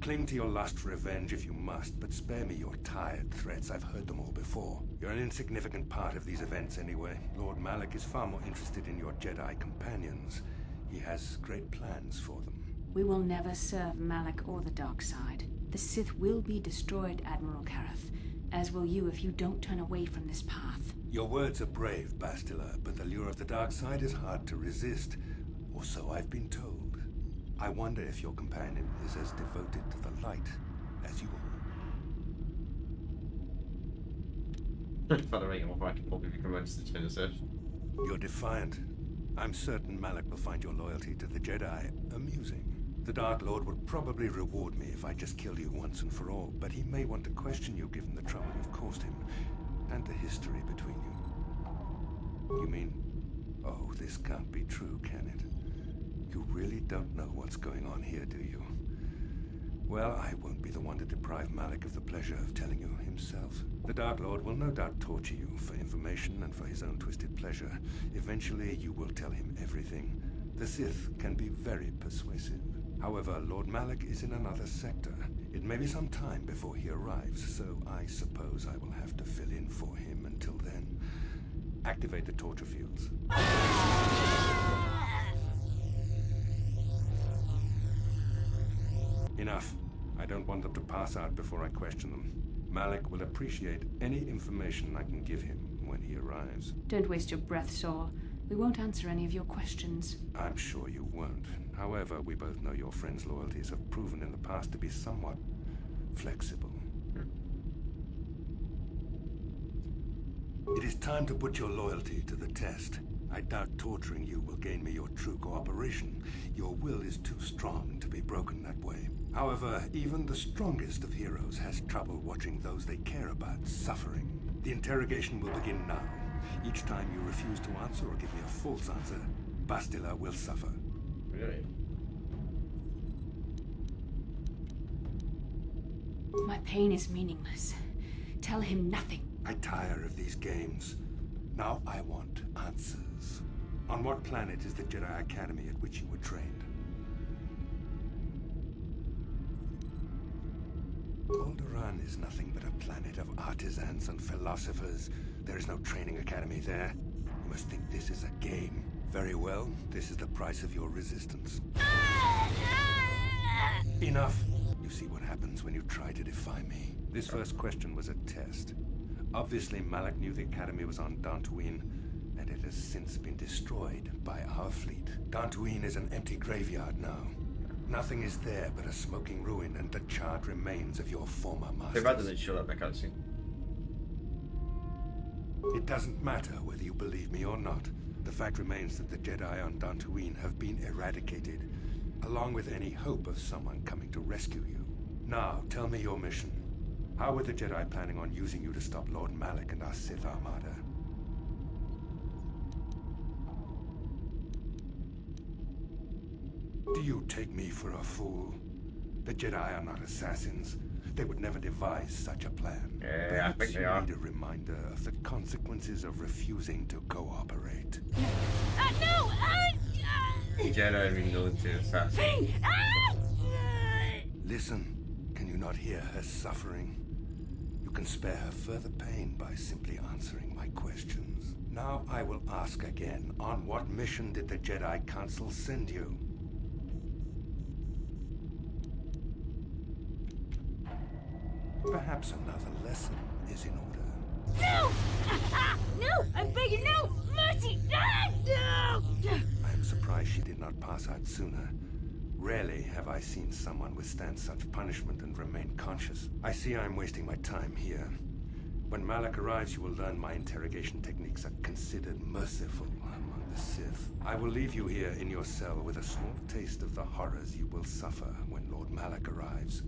Cling to your lust for revenge if you must, but spare me your tired threats. I've heard them all before. You're an insignificant part of these events anyway. Lord Malak is far more interested in your Jedi companions. He has great plans for them. We will never serve Malak or the dark side. The Sith will be destroyed, Admiral Kareth, as will you if you don't turn away from this path. Your words are brave, Bastila, but the lure of the dark side is hard to resist. Or so I've been told. I wonder if your companion is as devoted to the light as you are. Father Reagan, I can probably be promoted to Twin Assertion. You're defiant. I'm certain Malak will find your loyalty to the Jedi amusing. The Dark Lord would probably reward me if I just killed you once and for all, but he may want to question you given the trouble you've caused him, and the history between you. You mean... Oh, this can't be true, can it? You really don't know what's going on here, do you? Well, I won't be the one to deprive Malak of the pleasure of telling you himself. The Dark Lord will no doubt torture you for information and for his own twisted pleasure. Eventually, you will tell him everything. The Sith can be very persuasive. However, Lord Malak is in another sector. It may be some time before he arrives, so I suppose I will have to fill in for him until then. Activate the torture fields. Enough. I don't want them to pass out before I question them. Malak will appreciate any information I can give him when he arrives. Don't waste your breath, Saul. We won't answer any of your questions. I'm sure you won't. However, we both know your friend's loyalties have proven in the past to be somewhat flexible. It is time to put your loyalty to the test. I doubt torturing you will gain me your true cooperation. Your will is too strong to be broken that way. However, even the strongest of heroes has trouble watching those they care about suffering. The interrogation will begin now. Each time you refuse to answer or give me a false answer, Bastila will suffer. Really? My pain is meaningless. Tell him nothing. I tire of these games. Now I want answers. On what planet is the Jedi Academy at which you were trained? Alderaan is nothing but a planet of artisans and philosophers. There is no training academy there. You must think this is a game. Very well, this is the price of your resistance. Enough! You see what happens when you try to defy me. This first question was a test. Obviously, Malak knew the Academy was on Dantooine, and it has since been destroyed by our fleet. Dantooine is an empty graveyard now. Nothing is there but a smoking ruin and the charred remains of your former masters. They'd rather than shut up, I can't see. It doesn't matter whether you believe me or not. The fact remains that the Jedi on Dantooine have been eradicated, along with any hope of someone coming to rescue you. Now, tell me your mission. How were the Jedi planning on using you to stop Lord Malak and our Sith Armada? Do you take me for a fool? The Jedi are not assassins. They would never devise such a plan. Yeah, Perhaps I think they you are. need a reminder of the consequences of refusing to cooperate. No! Jedi are known to assassin. Listen, can you not hear her suffering? You can spare her further pain by simply answering my questions. Now I will ask again, on what mission did the Jedi Council send you? Perhaps another lesson is in order. No! No! I'm begging, no! Mercy! No! I am surprised she did not pass out sooner. Rarely have I seen someone withstand such punishment and remain conscious. I see I'm wasting my time here. When Malak arrives, you will learn my interrogation techniques are considered merciful among the Sith. I will leave you here in your cell with a small taste of the horrors you will suffer when Lord Malak arrives.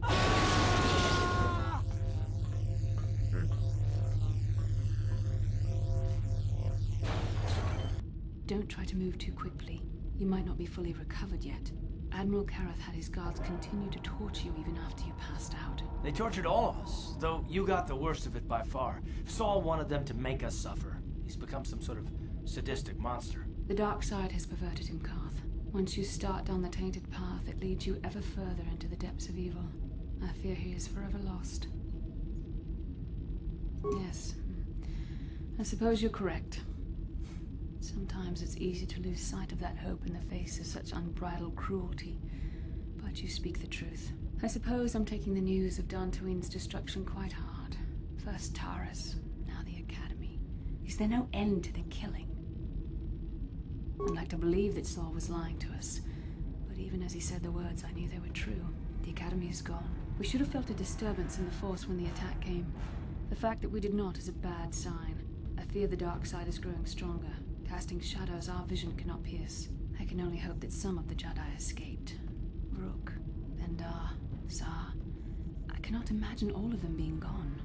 Don't try to move too quickly. You might not be fully recovered yet. Admiral Kareth had his guards continue to torture you even after you passed out. They tortured all of us, though you got the worst of it by far. Saul wanted them to make us suffer. He's become some sort of sadistic monster. The dark side has perverted him, Karth. Once you start down the tainted path, it leads you ever further into the depths of evil. I fear he is forever lost. Yes. I suppose you're correct. Sometimes it's easy to lose sight of that hope in the face of such unbridled cruelty. But you speak the truth. I suppose I'm taking the news of Dantooine's destruction quite hard. First Taris, now the Academy. Is there no end to the killing? I'd like to believe that Saul was lying to us. But even as he said the words, I knew they were true. The Academy is gone. We should have felt a disturbance in the Force when the attack came. The fact that we did not is a bad sign. I fear the dark side is growing stronger, casting shadows our vision cannot pierce. I can only hope that some of the Jedi escaped. Rook, Bendar, Zar. I cannot imagine all of them being gone.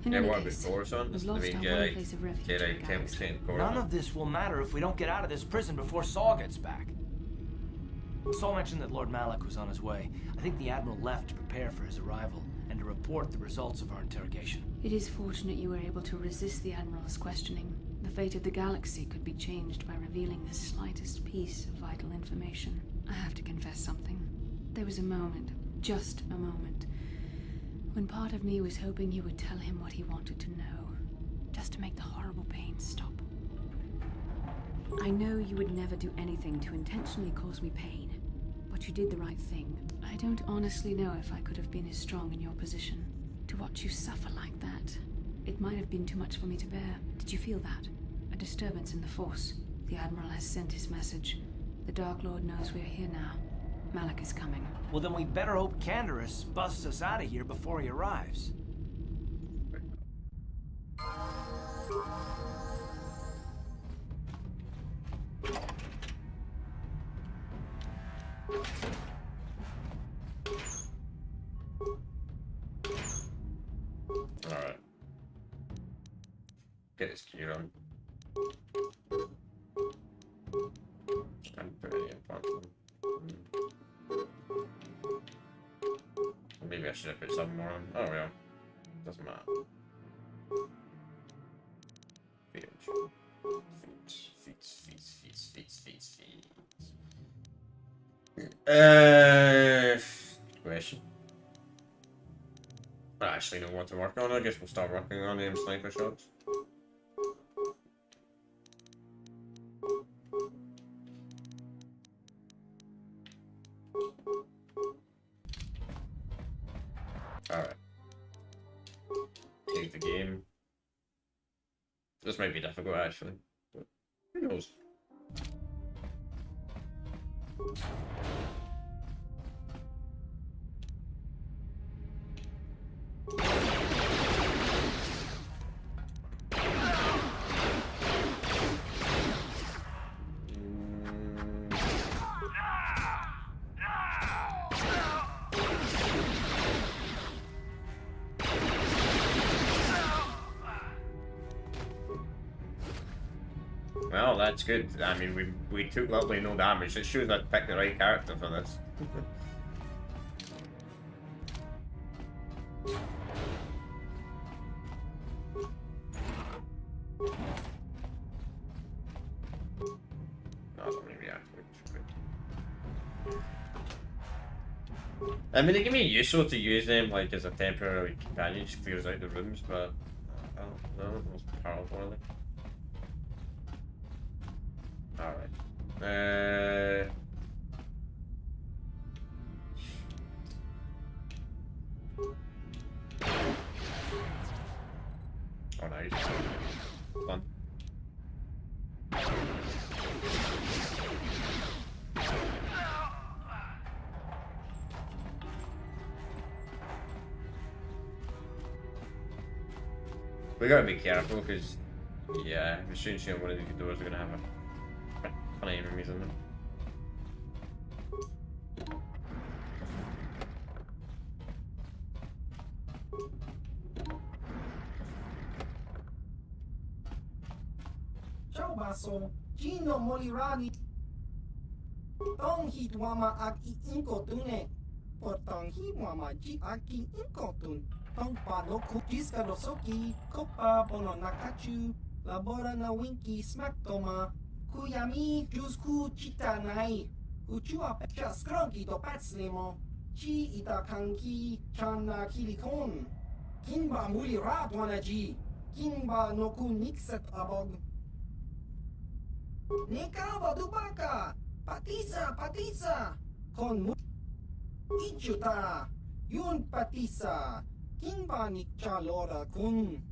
Yeah, what before, son? We've I lost mean, our one place of refuge in the Jedi galaxy. 10% None of this will matter if we don't get out of this prison before Saul gets back. Saul mentioned that Lord Malak was on his way. I think the Admiral left to prepare for his arrival and to report the results of our interrogation. It is fortunate you were able to resist the Admiral's questioning. The fate of the galaxy could be changed by revealing the slightest piece of vital information. I have to confess something. There was a moment, just a moment, when part of me was hoping you would tell him what he wanted to know, just to make the horrible pain stop. I know you would never do anything to intentionally cause me pain, but you did the right thing. I don't honestly know if I could have been as strong in your position. To watch you suffer like that, it might have been too much for me to bear. Did you feel that? A disturbance in the Force. The Admiral has sent his message. The Dark Lord knows we're here now. Malak is coming. Well, then we better hope Canderous busts us out of here before he arrives. Alright. Get his gear on. And put any in front of him. Maybe I should have put some more on. Oh well. Doesn't matter. Question. I actually know what to work on. I guess we'll start working on them sniper shots. Alright. Take the game. This might be difficult actually, but who knows? Well, that's good. I mean, we took literally no damage. It shows I picked the right character for this. I mean, it can be useful to use them like as a temporary companion, just clears out the rooms, but I don't know, the most powerful are they? Alright. Oh, nice. Fun. We gotta be careful because, yeah, as soon as one of these doors are gonna have a ton of enemies in them. Ciao baso, Gino Molirani. Tong hit wama ag inkotune. Portong hi wama ji aki inkotun. Tong pano kukis kadosoki. Kopa bono nakachu. Labora na winki smack toma. Kuyami jusku chita nai. Uchua pecha skronki do patslemo. Chi ita kanki chana kilikon. Kinba muli rat wanaji. Kinba noku nikset abog. Nekava dubaka. Patisa. Kon mu. Ichuta. Yun patisa. Kinba nikchalora kun.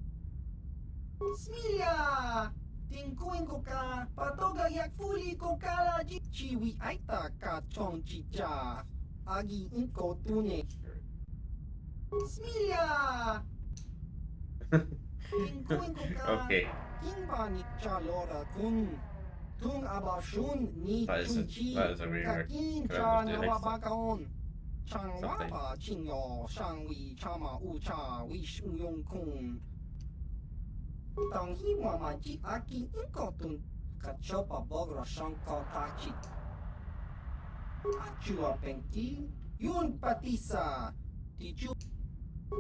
Smilia. Tingkuin ko ka. Patoga yak fuli ko kala ji. Chiwi aita ka chong chicha. Agi inko tune. Smilia. Tingkuin ko ka. Okay. Kinba nikchalora kun. Tung abashun ni chunchi. That is a weird Kakin cha nawabakaon. Chang waba chinyo shangwi chama ucha wish uyong kun. Tang hi wama ji aki inkotun. Kachopa bogra shanko tachi. Achua penki. Yun patisa. Tichu.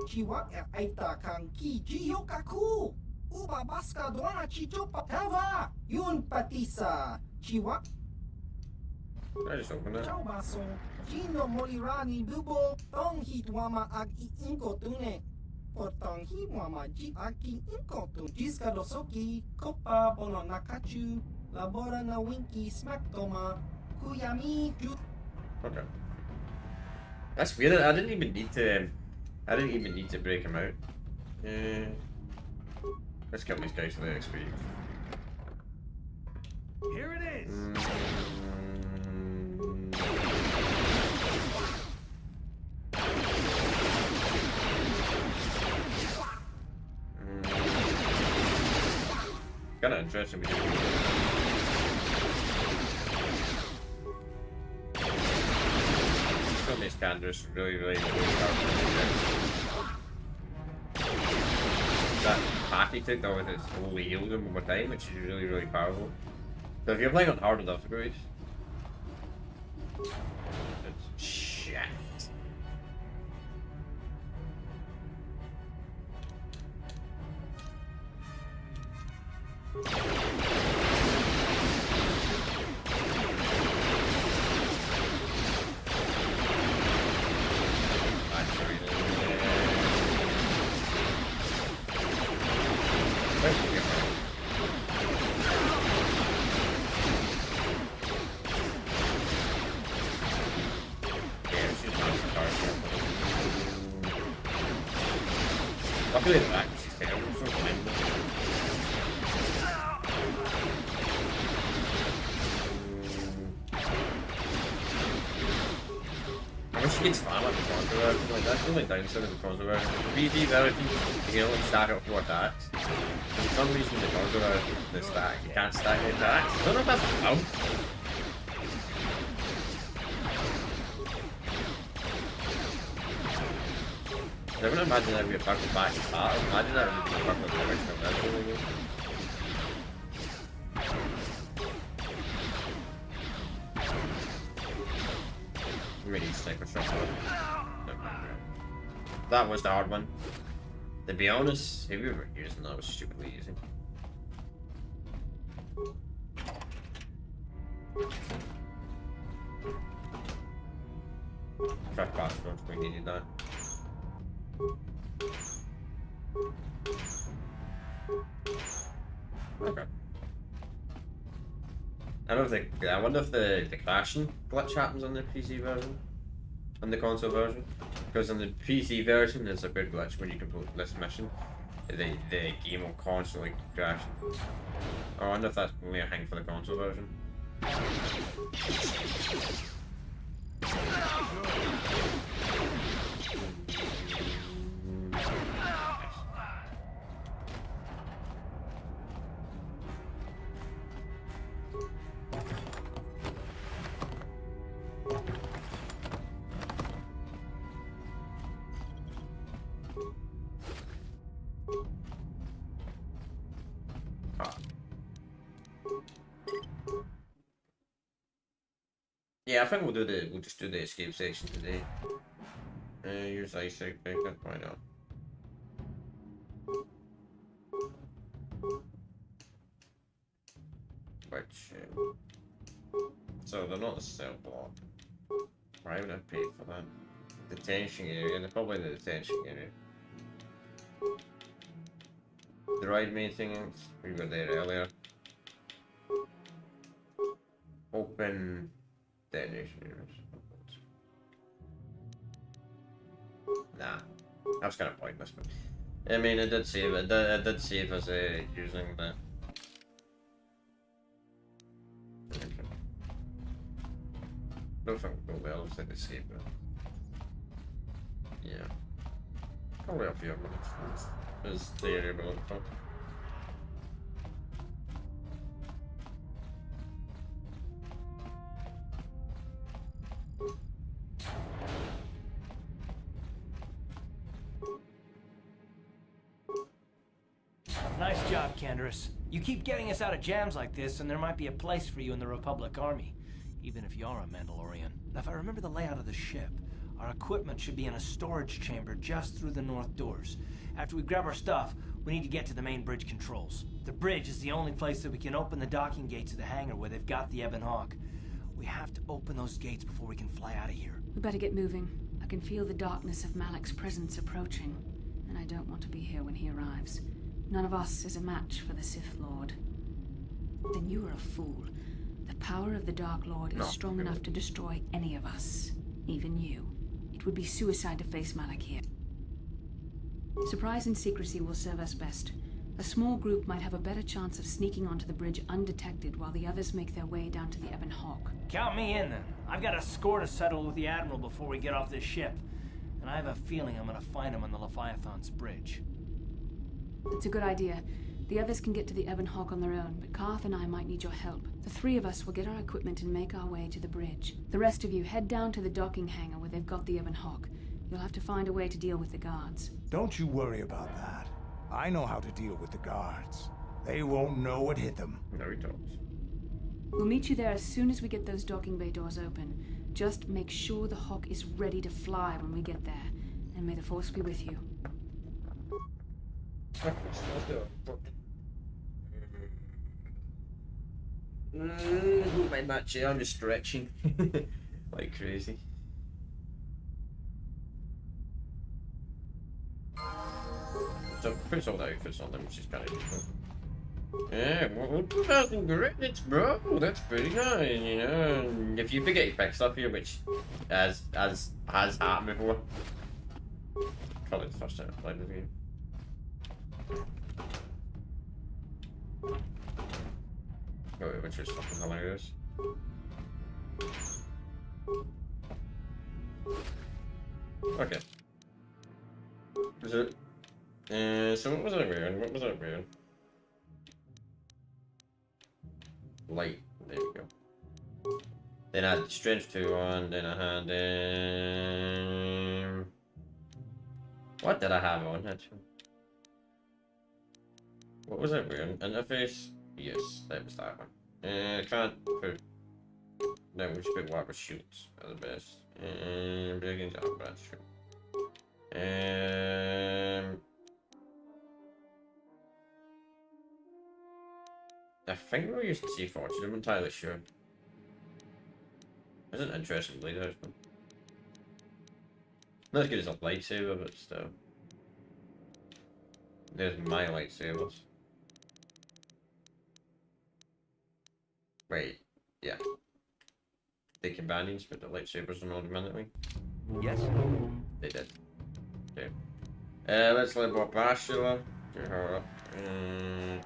Chiwak e aita kang ki jiyo kaku. Uba baska doana chichopa tava. Yun patisa. Chiwak. I just opened it. Ciao baso. Gino Molirani bubo. Tong hit wama ag inkotune. Portong hi wama ji aki inkotun. Jiska dosoki. Kopa bono nakachu. Labora na winki smack toma. Kuyami ju. Okay. That's weird. I didn't even need to. I didn't even need to break him out. Let's kill these guys for the XP. Here it is. Kinda interesting because some of these candles really powerful. That pack he took though with his slowly healed him over time, which is really powerful. So if you're playing on harder difficulties, it's shit. Luckily the back is terrible, so fine. I wish you could spam at the controller. Like, that's the only downside of the controller. The BD version, you can only stack up 4 attacks. For some reason the controller, the stack, you can't stack the attacks. I don't know if that's allowed. I wouldn't imagine that would be a back to back battle. Imagine that would be a back to back battle. Really sniper shot. That was the hard one. To be honest, if we were using that, was stupidly easy. Track bastard, we needed that. Okay. I wonder if the crashing glitch happens on the PC version, on the console version, because on the PC version there's a big glitch when you complete this mission, the game will constantly crash. I wonder if that's only a thing for the console version. Yeah, I think we'll just do the escape section today. Use eyesight beacon, why not? Which, so they're not a cell block. Why would I pay for that? Detention area, they're probably in the detention area. The ride maintenance, we were there earlier. Open detonation areas. Nah, that was kind of pointless, but I mean, it did save us using the. Don't think we'll go well, like escape it. Yeah. Probably up here, but it's the area we're looking for. Nice job, Canderous. You keep getting us out of jams like this, and there might be a place for you in the Republic Army, even if you are a Mandalorian. Now, if I remember the layout of the ship, our equipment should be in a storage chamber just through the north doors. After we grab our stuff, we need to get to the main bridge controls. The bridge is the only place that we can open the docking gates of the hangar where they've got the Ebon Hawk. We have to open those gates before we can fly out of here. We better get moving. I can feel the darkness of Malak's presence approaching, and I don't want to be here when he arrives. None of us is a match for the Sith Lord. Then you are a fool. The power of the Dark Lord is strong enough to destroy any of us, even you. It would be suicide to face Malak here. Surprise and secrecy will serve us best. A small group might have a better chance of sneaking onto the bridge undetected while the others make their way down to the Ebon Hawk. Count me in, then. I've got a score to settle with the Admiral before we get off this ship. And I have a feeling I'm gonna find him on the Leviathan's bridge. It's a good idea. The others can get to the Ebon Hawk on their own, but Karth and I might need your help. The three of us will get our equipment and make our way to the bridge. The rest of you head down to the docking hangar where they've got the Ebon Hawk. You'll have to find a way to deal with the guards. Don't you worry about that. I know how to deal with the guards. They won't know what hit them. No, he talks. We'll meet you there as soon as we get those docking bay doors open. Just make sure the Hawk is ready to fly when we get there. And may the Force be with you. Don't mind that chair, I'm just stretching like crazy. So puts all the outfits on them, which is kind of useful. Yeah, well, 2,000 credits, bro. That's pretty good, you know. If you forget your pick stuff here, which has happened before. Probably the first time I played the game. Oh, wait, which is fucking hilarious. Okay. Is it? So what was I wearing? What was I wearing? Light. There we go. Then I had strength 2 on. Then I had what did I have on? Actually, what was I wearing? Interface. Yes, that was that one. I can't put. No, we should put whatever shoots are the best. Brigands, that's true. I think we're using C4, I'm not entirely sure. It's an interesting blade house, man. Not as good as a lightsaber, but still. There's my lightsabers. Wait, yeah. The companions, but the lightsabers are automatically. Yes. They did. Okay. Let's let Bob Bashula. Get her up.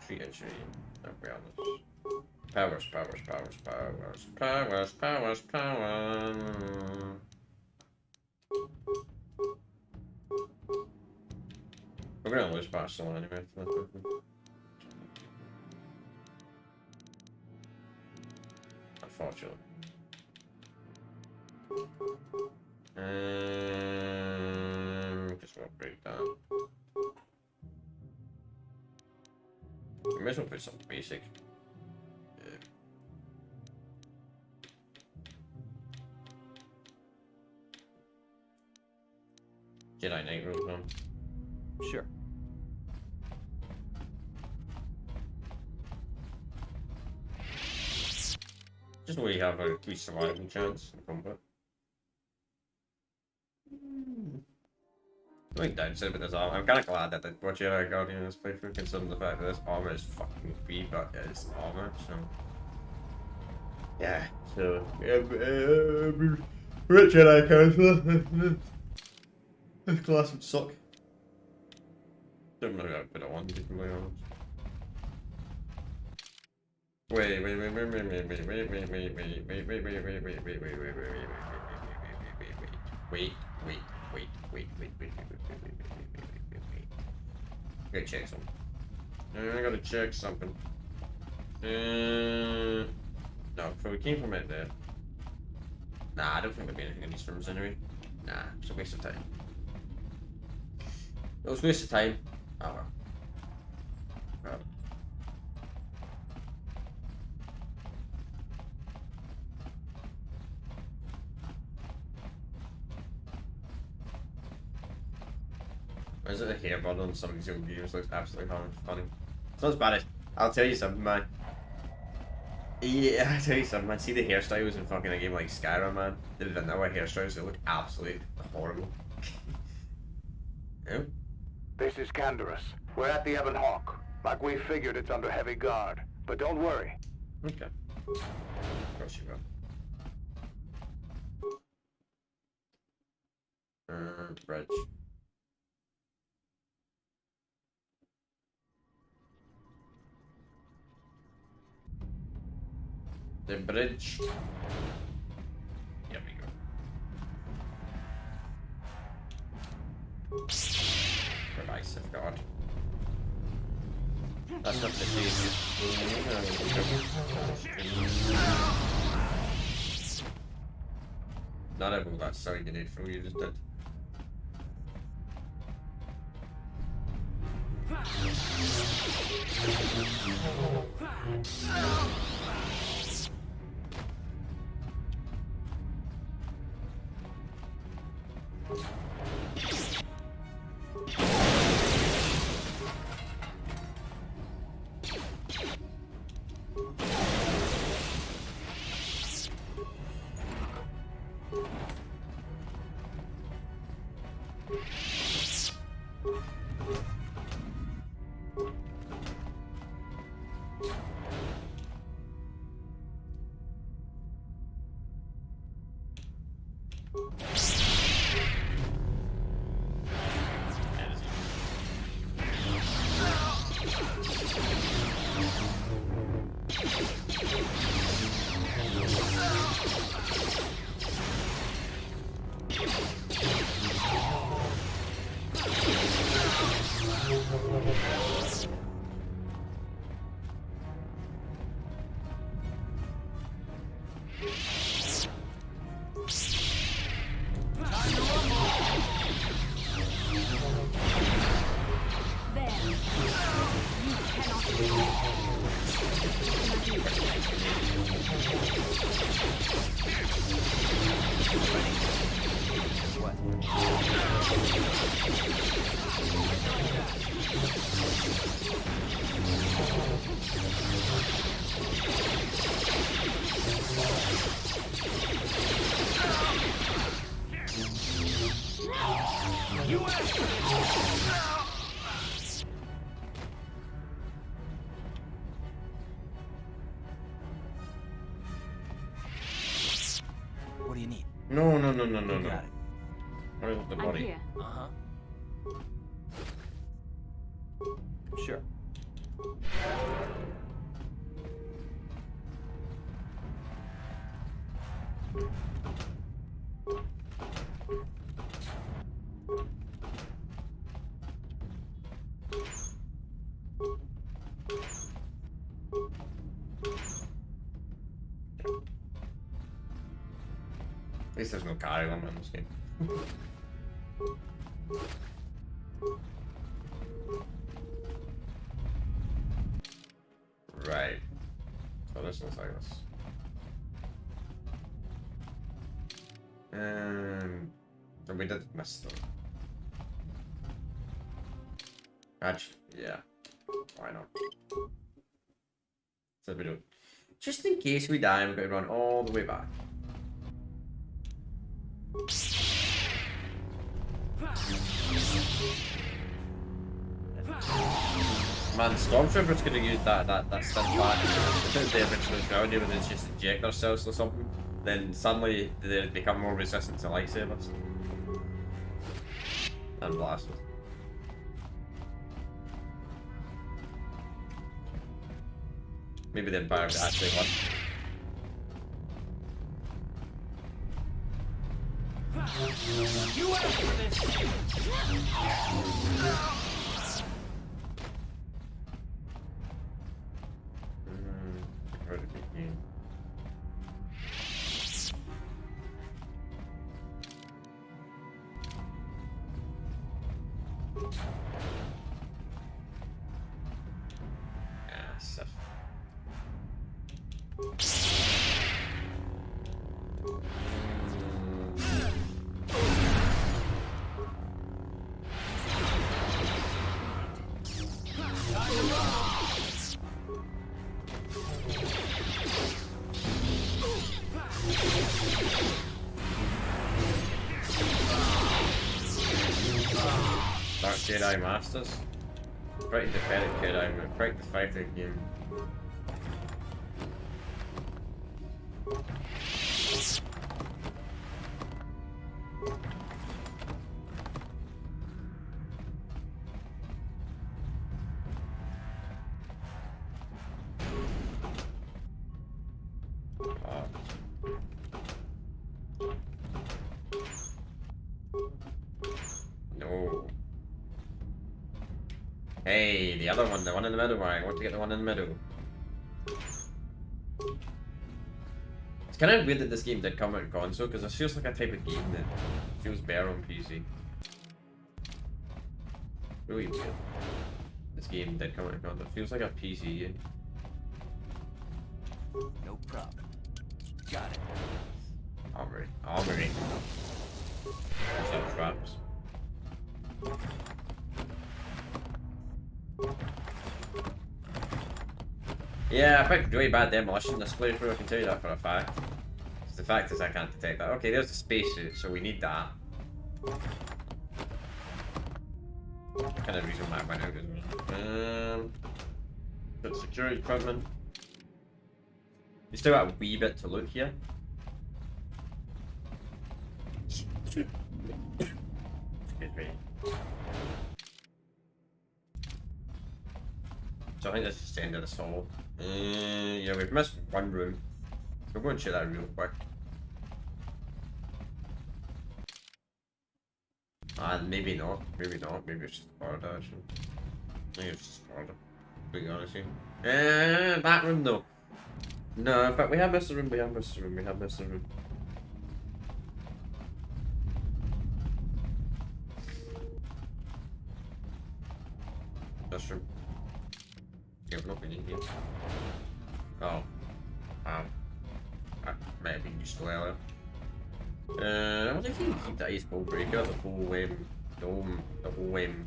Treat injury. Awareness. Powers. We're gonna lose Bashula anyway. Unfortunately. Just won't break that. We may as well put something basic. Jedi Knight rules on. Sure. Just where you have a wee survival chance in combat. I think downside with this armor. I'm kind of glad that the Jedi Guardian in this playthrough, considering the fact that this armor is fucking OP, but it's armor, so. Yeah, so. Rich Jedi character. This class would suck. Don't know how to put it on, to be completely honest. Wait. I gotta check something. I gotta check something. No, so we came from it there. Nah, I don't think there'll be anything in these rooms anyway. Nah, it's a waste of time. It was a waste of time. Oh well. God. Why is it a hairbud on some of these old games? Looks absolutely funny. It's not as bad as. I'll tell you something, man. Yeah, I'll tell you something, man. See the hairstyles in fucking a game like Skyrim, man? The vanilla hairstyles, they look absolutely horrible. Oh? This is Canderous. We're at the Ebon Hawk. Like we figured, it's under heavy guard. But don't worry. Okay. Of course you will. Bridge. The bridge. Here we go. Pervasive God. That's not the case. Not everyone got sorry you need from you just did. What do you need? No. Got it. Where's the body? I'm here. Uh-huh. Sure. At least there's no carry limit in this game. Right. So this looks like this. So we did miss them. Actually, yeah. Why not? So we don't. Just in case we die, we're going to run all the way back. Man, Stormtroopers could have used that stunt back without the original trilogy, where they just inject themselves or something. Then suddenly they become more resistant to lightsabers and blasters. Maybe the Empire would actually won. You asked for this! Where did it begin? Yes. Dark Jedi Masters. Pretty pathetic Jedi, but pretty the fighting game. No. Hey, the other one, the one in the middle. I want to get the one in the middle. It's kind of weird that this game did come out on console, because it feels like a type of game that feels better on PC. Really weird. This game did come out on console. It feels like a PC game. No problem. Got it. Armory. Armory. Some traps. Yeah, I picked really bad demolition this playthrough, I can tell you that for a fact. The fact is I can't detect that. Okay, there's the spacesuit, so we need that. Kind of reason why I went out as well. Got security equipment. You still got a wee bit to look here. Excuse me. So I think that's just the end of this hall. Yeah, we've missed one room. We'll go and check that real quick. Maybe not. Maybe not. Maybe it's just Florida, actually. Maybe it's just Florida. To be honest with you. That room though. No, in fact, we have missed the room. We have missed the room. We have missed the room. This room. Yeah, we're not been in here. Oh. Wow. That might have been useful earlier. I wonder if you can keep that Ace Ball Breaker, the whole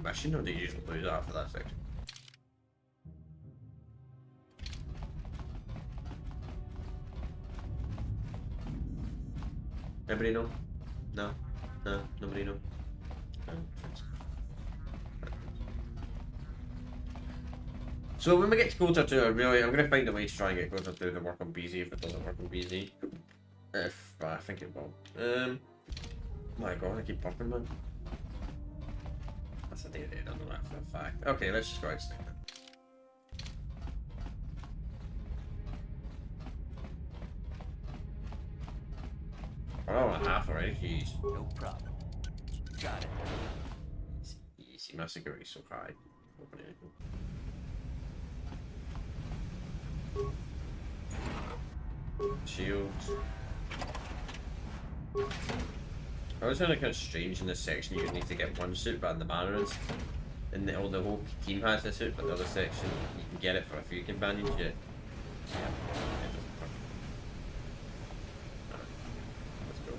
mission, or do you usually lose it after that section? Anybody know? No? No? Nobody know? No. So when we get closer to it, really, I'm going to find a way to try and get closer to the work on BZ if it doesn't work on BZ. If, I think it will. My god, I keep popping, man. That's a day I don't know that for a fact. Okay, let's just go extinct then. Oh, a half already, jeez. No problem. Got it. Easy, my security's so high. Open it. Shields. I was kind of strange in this section. You need to get one suit, but in the Mandarins, and the whole team has a suit, but the other section you can get it for a few companions. Yeah. Let's go.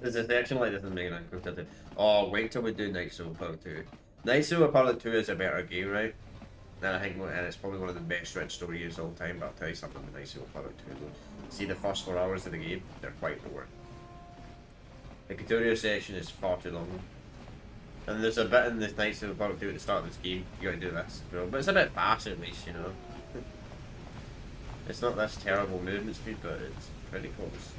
There's a section like this in Mega Man Crusade. Oh, wait till we do Night Silver Part 2. Night Silver Part 2 is a better game, right? And I think, and it's probably one of the best written stories of all time, but I'll tell you something with Night Silver Part 2. See, the first 4 hours of the game, they're quite boring. The tutorial section is far too long. And there's a bit in this Night Silver Part 2 at the start of this game, you gotta do this as well. But it's a bit fast at least, you know. It's not this terrible movement speed, but it's pretty close.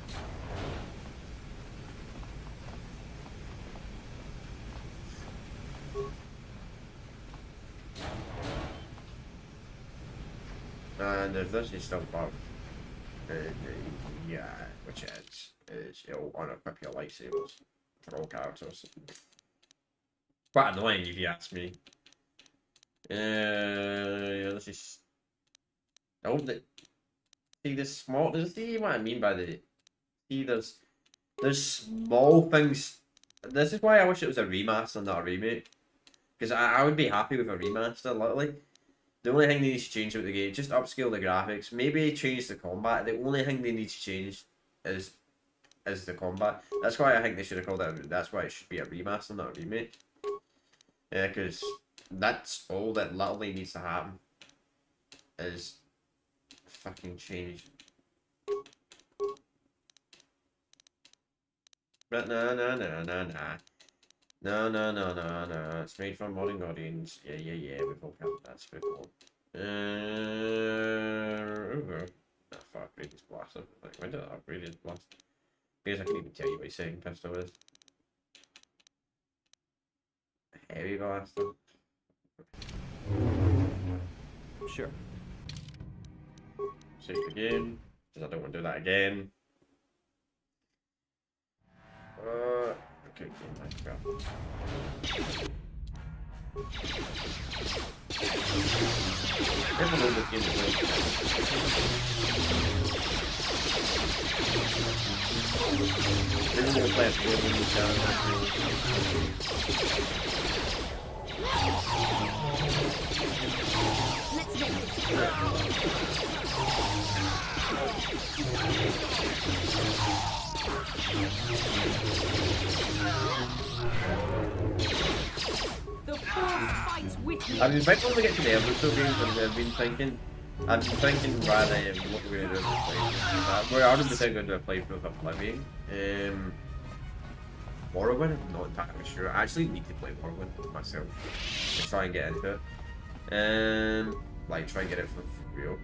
And there's this is still bugged. Yeah, which is it'll unequip your lightsabers for all characters. Quite annoying if you ask me. Yeah, this is. Oh, see the small. See what I mean by the. See, there's small things. This is why I wish it was a remaster, not a remake. Because I would be happy with a remaster, literally. The only thing they need to change with the game, just upscale the graphics, maybe change the combat. The only thing they need to change is the combat. That's why I think they should have called it. That's why it should be a remaster, not a remake. Yeah, because that's all that literally needs to happen. Is fucking change. But no. No. It's made from modern audience. Yeah. We've all covered that before. Ah, fuck, upgrade this blaster. Like, when did I upgrade this blaster? Because I can't even tell you what his second pistol is. Heavy blaster. Sure. Save the game, because I don't want to do that again. Okay, let's go. Never know this game is like. Never know play it when you Let's get The force fights with me. I've been thinking when we get to the episode games, and I've been thinking rather what we're gonna do with this playthrough. We're 100% gonna do a playthrough of Oblivion. Morrowind, I'm not entirely sure. I actually need to play Morrowind myself to try and get into it. Like try and get it for real.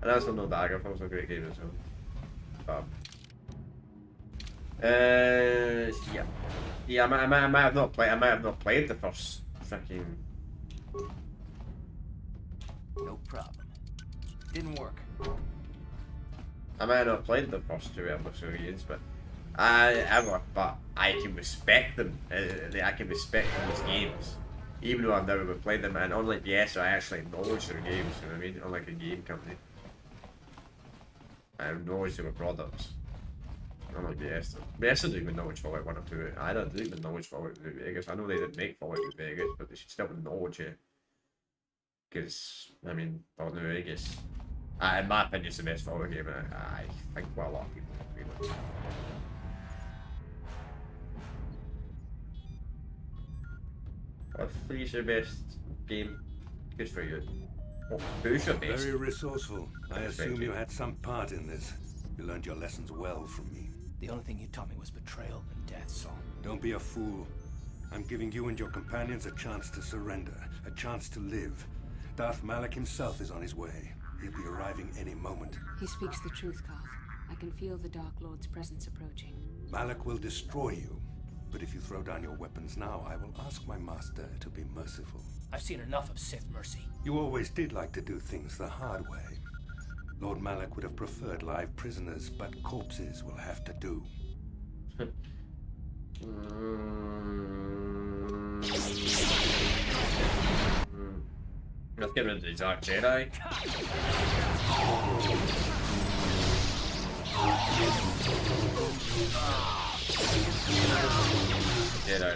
And also no Daggerfall's a great game as well. Yeah. I might have not played the first fucking. No problem. Didn't work. I might have not played the first 2 episodes, but I can respect them. I can respect those games, even though I've never played them. And unlike Bethesda, I actually acknowledge their games. You know what I mean? Unlike a game company, I acknowledge their products. Unlike Bethesda. Bethesda don't even acknowledge Fallout 1 or 2. I don't even acknowledge Fallout New Vegas. I know they didn't make Fallout New Vegas, but they should still acknowledge it. Because, I mean, Fallout New Vegas, in my opinion, it's the best Fallout game, and I think what a lot of people agree with. What 3's your best game? Good for you. Who's your best? Very resourceful. I assume you had some part in this. You learned your lessons well from me. The only thing you taught me was betrayal and death, Saul. Don't be a fool. I'm giving you and your companions a chance to surrender, a chance to live. Darth Malak himself is on his way. He'll be arriving any moment. He speaks the truth, Carth. I can feel the Dark Lord's presence approaching. Malak will destroy you. But if you throw down your weapons now, I will ask my master to be merciful. I've seen enough of Sith mercy. You always did like to do things the hard way. Lord Malak would have preferred live prisoners, but corpses will have to do. Let's get rid of the Dark Jedi. Jedi.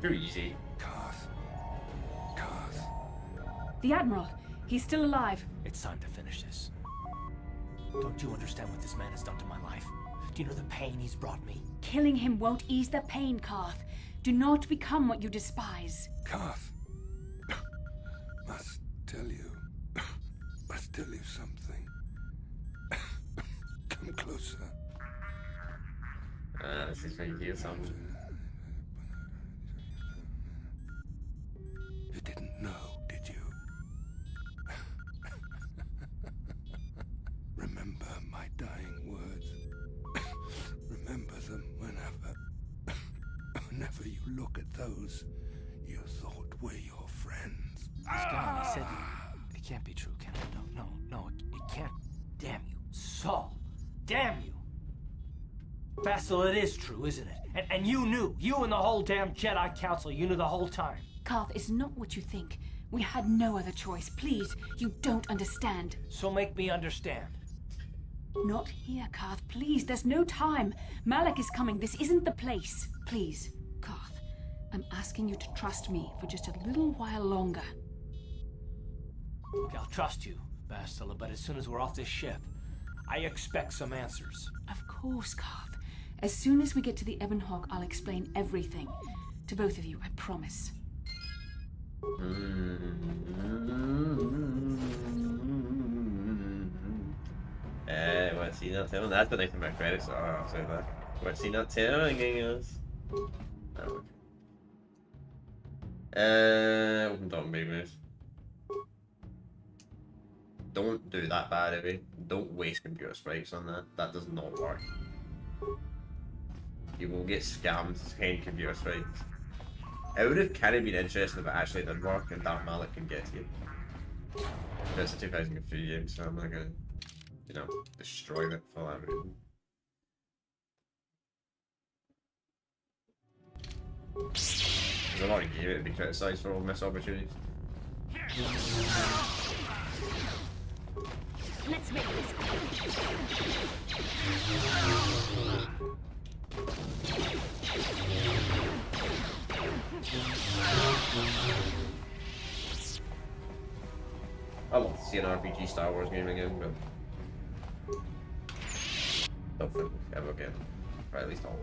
Too easy. The Admiral, he's still alive. It's time to finish this. Don't you understand what this man has done to my life? Do you know the pain he's brought me? Killing him won't ease the pain, Karth. Do not become what you despise. Karth, must tell you something. Come closer. This is where you hear something. You didn't know, did you? Remember my dying words. Remember them whenever you look at those you thought were your friends. He's gone. He said it can't be true, can it? No, it can't. Damn you, Saul. Damn you. Basil, it is true, isn't it? And you knew. You and the whole damn Jedi Council, you knew the whole time. Karth, it's not what you think. We had no other choice. Please, you don't understand. So make me understand. Not here, Karth. Please, there's no time. Malak is coming. This isn't the place. Please, Karth, I'm asking you to trust me for just a little while longer. Okay, I'll trust you, Bastila, but as soon as we're off this ship, I expect some answers. Of course, Karth. As soon as we get to the Ebon Hawk, I'll explain everything. To both of you, I promise. What's he not telling? That's what they think my credits are. I'll say that. What's he not telling us? Oh, okay. Open top big moves. Don't do that, by the way. Don't waste computer sprites on that. That does not work. You will get scammed 10 computer sprites. It would have kind of been interesting if it actually did work and Darth Malak can get to you. But it's a 2003 game, so I'm not gonna, you know, destroy it for that reason. There's a lot of game to be criticised for all missed opportunities. Let's make this quick. I love to see an RPG Star Wars game again, but don't think we'll ever get them for at least a long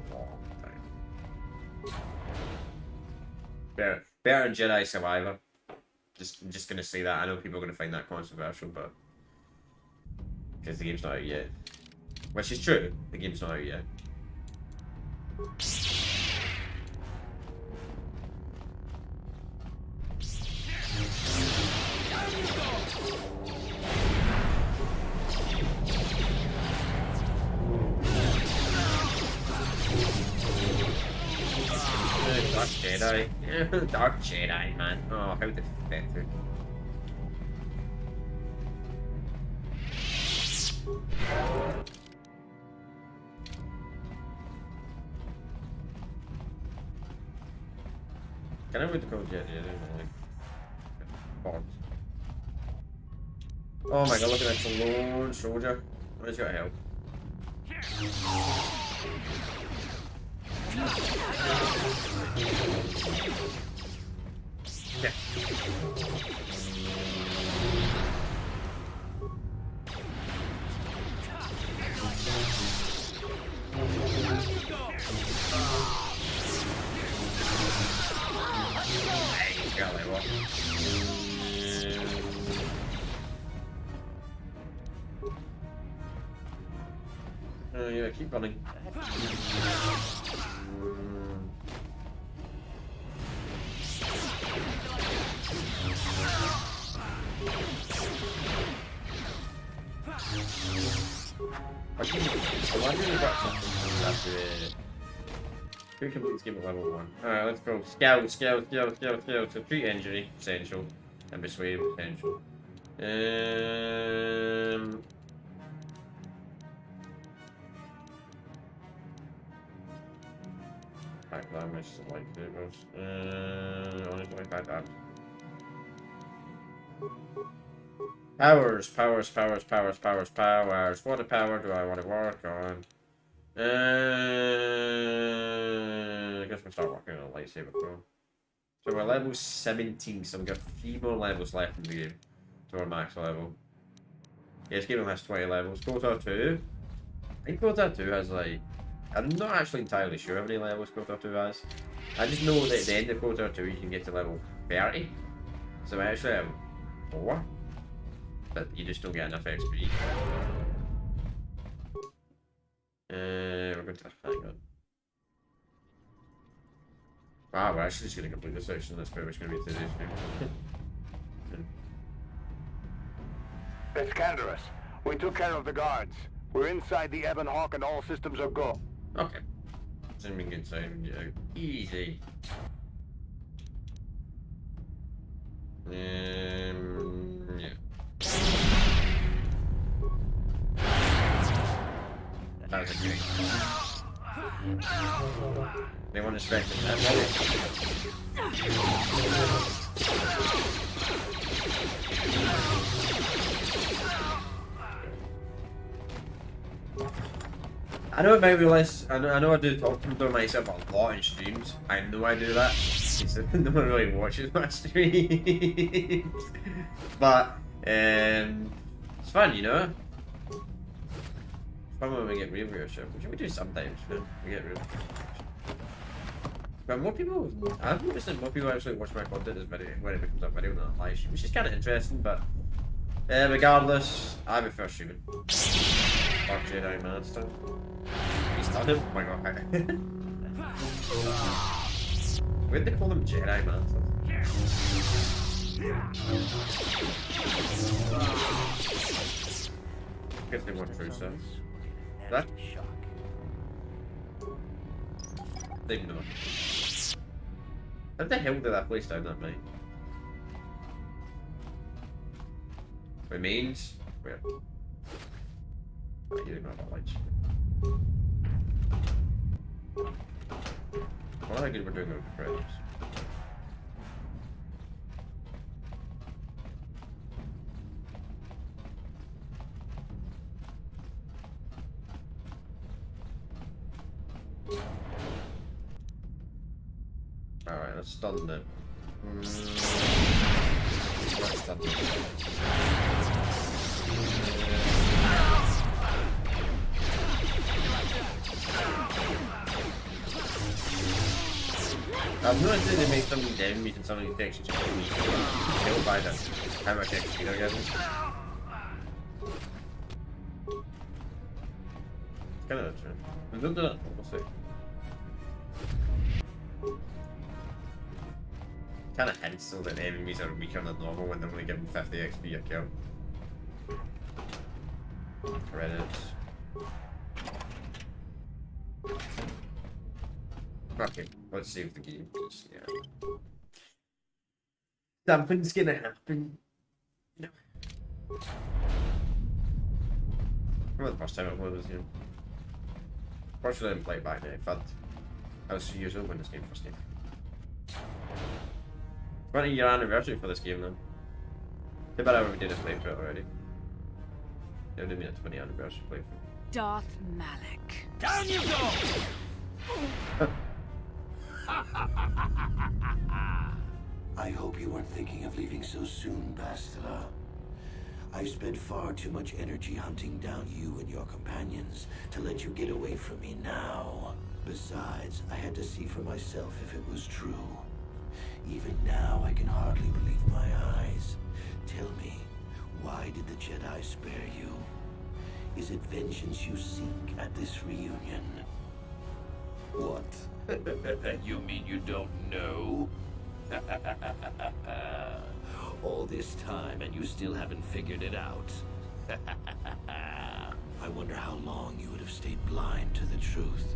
time. Better than Jedi Survivor. I'm just gonna say that. I know people are gonna find that controversial, but because the game's not out yet, which is true, the game's not out yet. Dark Jedi. Dark Jedi, man. Oh, how defective. Can I move the code yet? Yeah, like bombs. Oh my god, look at that, it's a lone soldier. He's got help. Yeah. Yeah, keep running. I wonder if you've got something after it. Who completes game at level 1? Alright, let's go. Scout. So treat injury, essential. And persuade, essential. Back damage, light sabers. Only 25 damage. Powers. What a power do I want to work on? I guess we'll start working on a lightsaber pro. So we're level 17, so we've got 3 more levels left in the game to our max level. Yeah, this game only has 20 levels. KOTOR 2. I think KOTOR 2 has like... I'm not actually entirely sure how many levels KOTOR 2 has. I just know that at the end of KOTOR 2 you can get to level 30. So I actually have 4. But you just don't get enough XP. We're going to hang on. Wow, we're actually just going to complete this section. That's pretty much going to be today's stream. Iskandarus, we took care of the guards. We're inside the Ebon Hawk and all systems are go. Okay. Zooming inside, yeah. Easy. Yeah. That was a great. They want to stretch it that way. I know it might be less. I know I do talk to myself a lot in streams. I know I do that. No one really watches my streams, but it's fun, you know. It's fun when we get real viewership, which we do sometimes. You know? We get real. But more people, I've noticed that more people actually watch my content as video when it becomes a video than a live stream, which is kind of interesting. But regardless, I prefer streaming. Dark Jedi Master. He's done him? Oh my god. Where'd they call him Jedi Master? I guess they want true stuff. That? They know. How the hell did that place down that night? Remains? Where? Oh, you didn't know about lights. Well, how good we're doing with credits. Alright, let's stun it. Let's stun it. I've noticed that they make some of these enemies and some of these sections killed by the how much XP they're getting. It's kind of true. We don't do that. We'll see. Kind of hints so that the enemies are weaker than normal when they're only given 50 XP a kill. Credits. Okay, let's save the game. Just, yeah. Something's gonna happen. No. Remember the first time I played this game? Fortunately, I didn't play it back then. In fact, I was 2 years old when this game first came. 20-year anniversary for this game, then. Too bad I already did a playthrough already. They did me a 20th anniversary playthrough. Darth Malak. Down you go! I hope you weren't thinking of leaving so soon, Bastila. I spent far too much energy hunting down you and your companions to let you get away from me now. Besides, I had to see for myself if it was true. Even now, I can hardly believe my eyes. Tell me, why did the Jedi spare you? Is it vengeance you seek at this reunion? What? You mean you don't know? All this time and you still haven't figured it out. I wonder how long you would have stayed blind to the truth.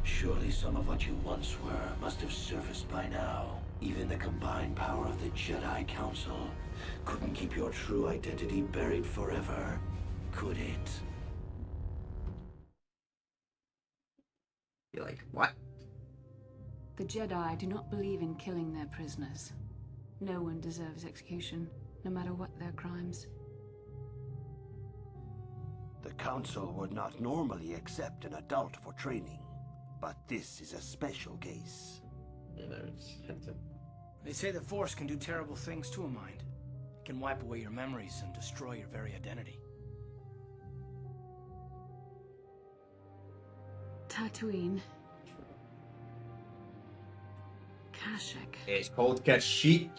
Surely some of what you once were must have surfaced by now. Even the combined power of the Jedi Council couldn't keep your true identity buried forever, could it? You're like, what? The Jedi do not believe in killing their prisoners. No one deserves execution, no matter what their crimes. The Council would not normally accept an adult for training, but this is a special case. You know, it's hinted. They say the Force can do terrible things to a mind. It can wipe away your memories and destroy your very identity. Tatooine. Kashyyyk. It's called Kashyyyk.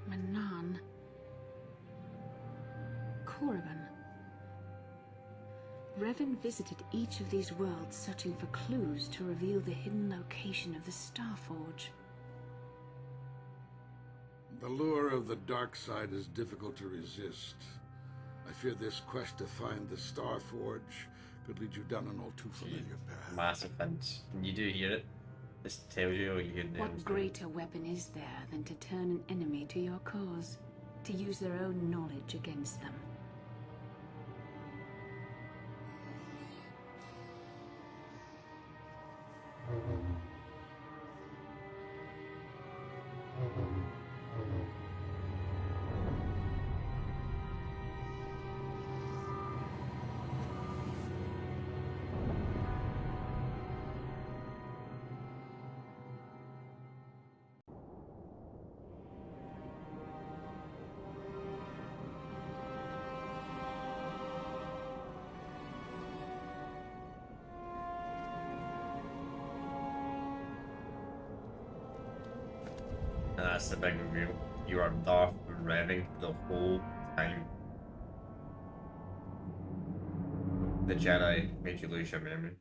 Manan. Korriban. Revan visited each of these worlds searching for clues to reveal the hidden location of the Starforge. The lure of the dark side is difficult to resist. I fear this quest to find the Starforge could lead you down an all too familiar path. Massive hint. You do hear it. This tells you all you hear. What greater weapon is there than to turn an enemy to your cause, to use their own knowledge against them? And that's the big reveal. You are Darth Revan the whole time. The Jedi made you lose your memory.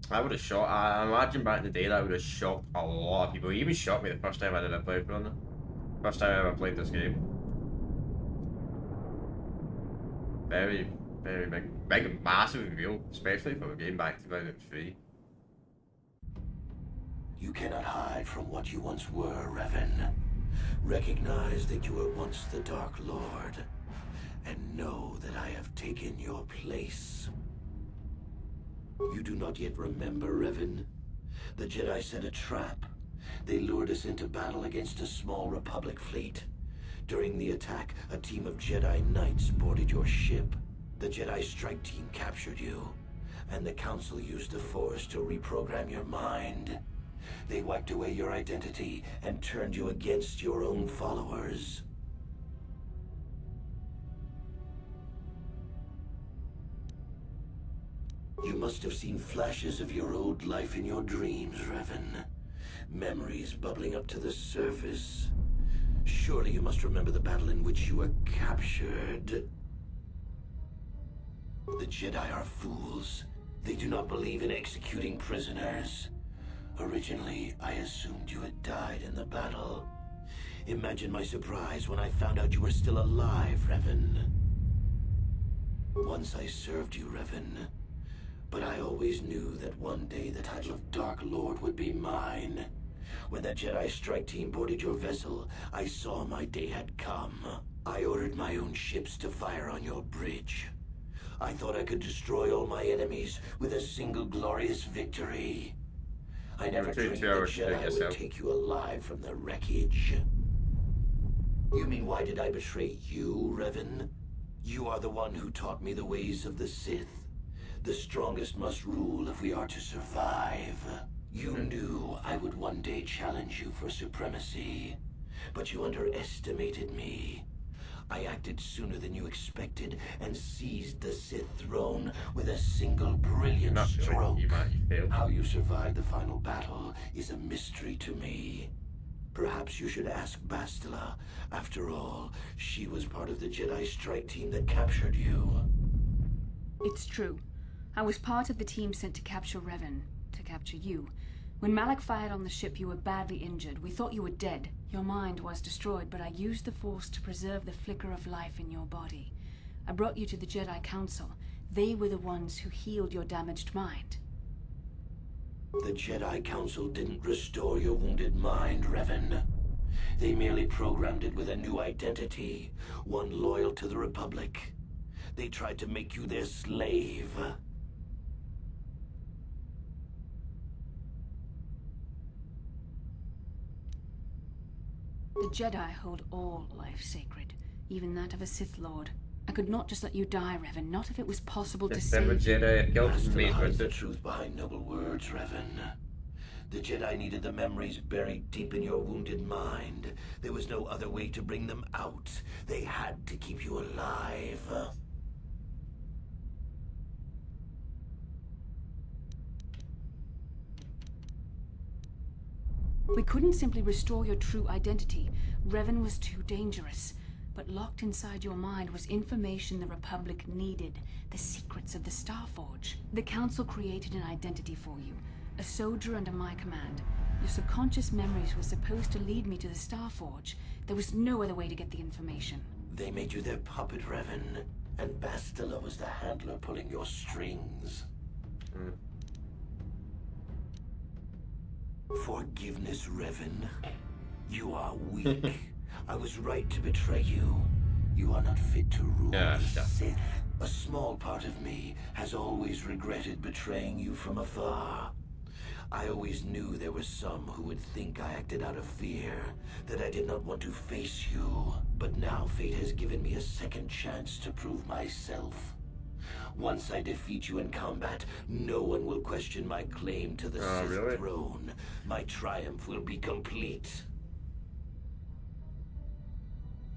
I would have shot. I imagine back in the day that would have shocked a lot of people. It even shocked me the first time I did a playthrough on it. First time I ever played this game. Very, very big, massive reveal, especially for a game back in 2003. You cannot hide from what you once were, Revan. Recognize that you were once the Dark Lord, and know that I have taken your place. You do not yet remember, Revan? The Jedi set a trap. They lured us into battle against a small Republic fleet. During the attack, a team of Jedi Knights boarded your ship. The Jedi strike team captured you, and the Council used the Force to reprogram your mind. They wiped away your identity and turned you against your own followers. You must have seen flashes of your old life in your dreams, Revan. Memories bubbling up to the surface. Surely you must remember the battle in which you were captured. The Jedi are fools. They do not believe in executing prisoners. Originally, I assumed you had died in the battle. Imagine my surprise when I found out you were still alive, Revan. Once I served you, Revan. But I always knew that one day the title of Dark Lord would be mine. When that Jedi strike team boarded your vessel, I saw my day had come. I ordered my own ships to fire on your bridge. I thought I could destroy all my enemies with a single glorious victory. I never dreamed the Jedi would take you alive from the wreckage. You mean, why did I betray you, Revan? You are the one who taught me the ways of the Sith. The strongest must rule if we are to survive. You knew I would one day challenge you for supremacy, but you underestimated me. I acted sooner than you expected and seized the Sith throne with a single brilliant stroke. How you survived the final battle is a mystery to me. Perhaps you should ask Bastila. After all, she was part of the Jedi strike team that captured you. It's true. I was part of the team sent to capture Revan, to capture you. When Malak fired on the ship, you were badly injured. We thought you were dead. Your mind was destroyed, but I used the Force to preserve the flicker of life in your body. I brought you to the Jedi Council. They were the ones who healed your damaged mind. The Jedi Council didn't restore your wounded mind, Revan. They merely programmed it with a new identity, one loyal to the Republic. They tried to make you their slave. The Jedi hold all life sacred, even that of a Sith Lord. I could not just let you die, Revan, not if it was possible to save you. Jedi killed me. Hides the truth behind noble words, Revan. The Jedi needed the memories buried deep in your wounded mind. There was no other way to bring them out. They had to keep you alive. We couldn't simply restore your true identity. Revan was too dangerous. But locked inside your mind was information the Republic needed, the secrets of the Starforge. The Council created an identity for you, a soldier under my command. Your subconscious memories were supposed to lead me to the Starforge. There was no other way to get the information. They made you their puppet, Revan, and Bastila was the handler pulling your strings. Forgiveness, Revan. You are weak. I was right to betray you. You are not fit to rule the Sith. A small part of me has always regretted betraying you from afar. I always knew there were some who would think I acted out of fear, that I did not want to face you. But now fate has given me a second chance to prove myself. Once I defeat you in combat, no one will question my claim to the Sith throne. My triumph will be complete.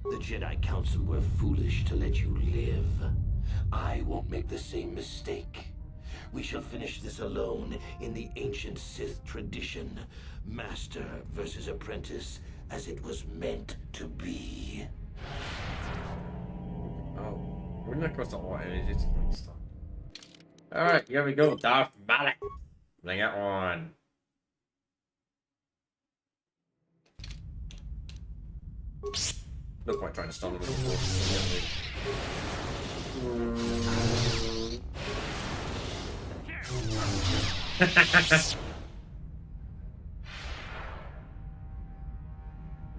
The Jedi Council were foolish to let you live. I won't make the same mistake. We shall finish this alone in the ancient Sith tradition. Master versus apprentice, as it was meant to be. Oh, we're not across the water, it's just stuff. Alright, here we go, Darth Malak. Bring it on. No point trying to stun him with the force.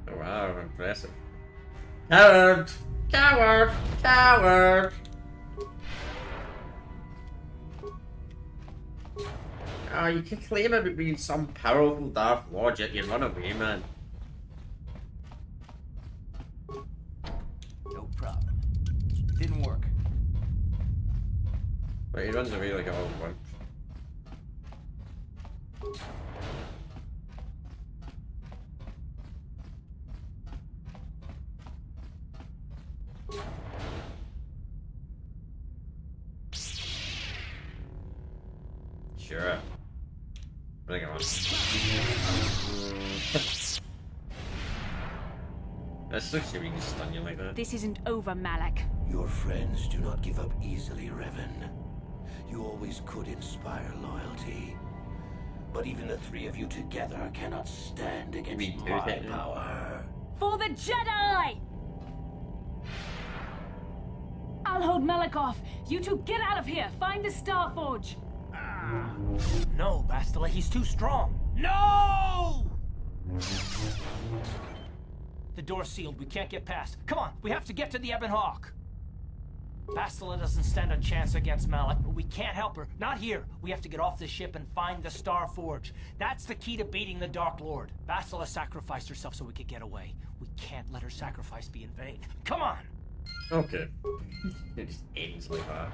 Oh, wow, impressive. Coward! Coward! Coward! Oh, you can claim about being some powerful Darth Lord, yet you run away, man. No problem. Didn't work. But he runs away like a little wimp. Sure. Bring it on. That's so cute we can stun you like that. This isn't over, Malak. Your friends do not give up easily, Revan. You always could inspire loyalty. But even the three of you together cannot stand against my power. For the Jedi! I'll hold Malak off. You two get out of here. Find the Starforge. No, Bastila, he's too strong. No! The door's sealed. We can't get past. Come on, we have to get to the Ebon Hawk. Bastila doesn't stand a chance against Malak, but we can't help her. Not here. We have to get off the ship and find the Star Forge. That's the key to beating the Dark Lord. Bastila sacrificed herself so we could get away. We can't let her sacrifice be in vain. Come on! Okay. It just ends like that.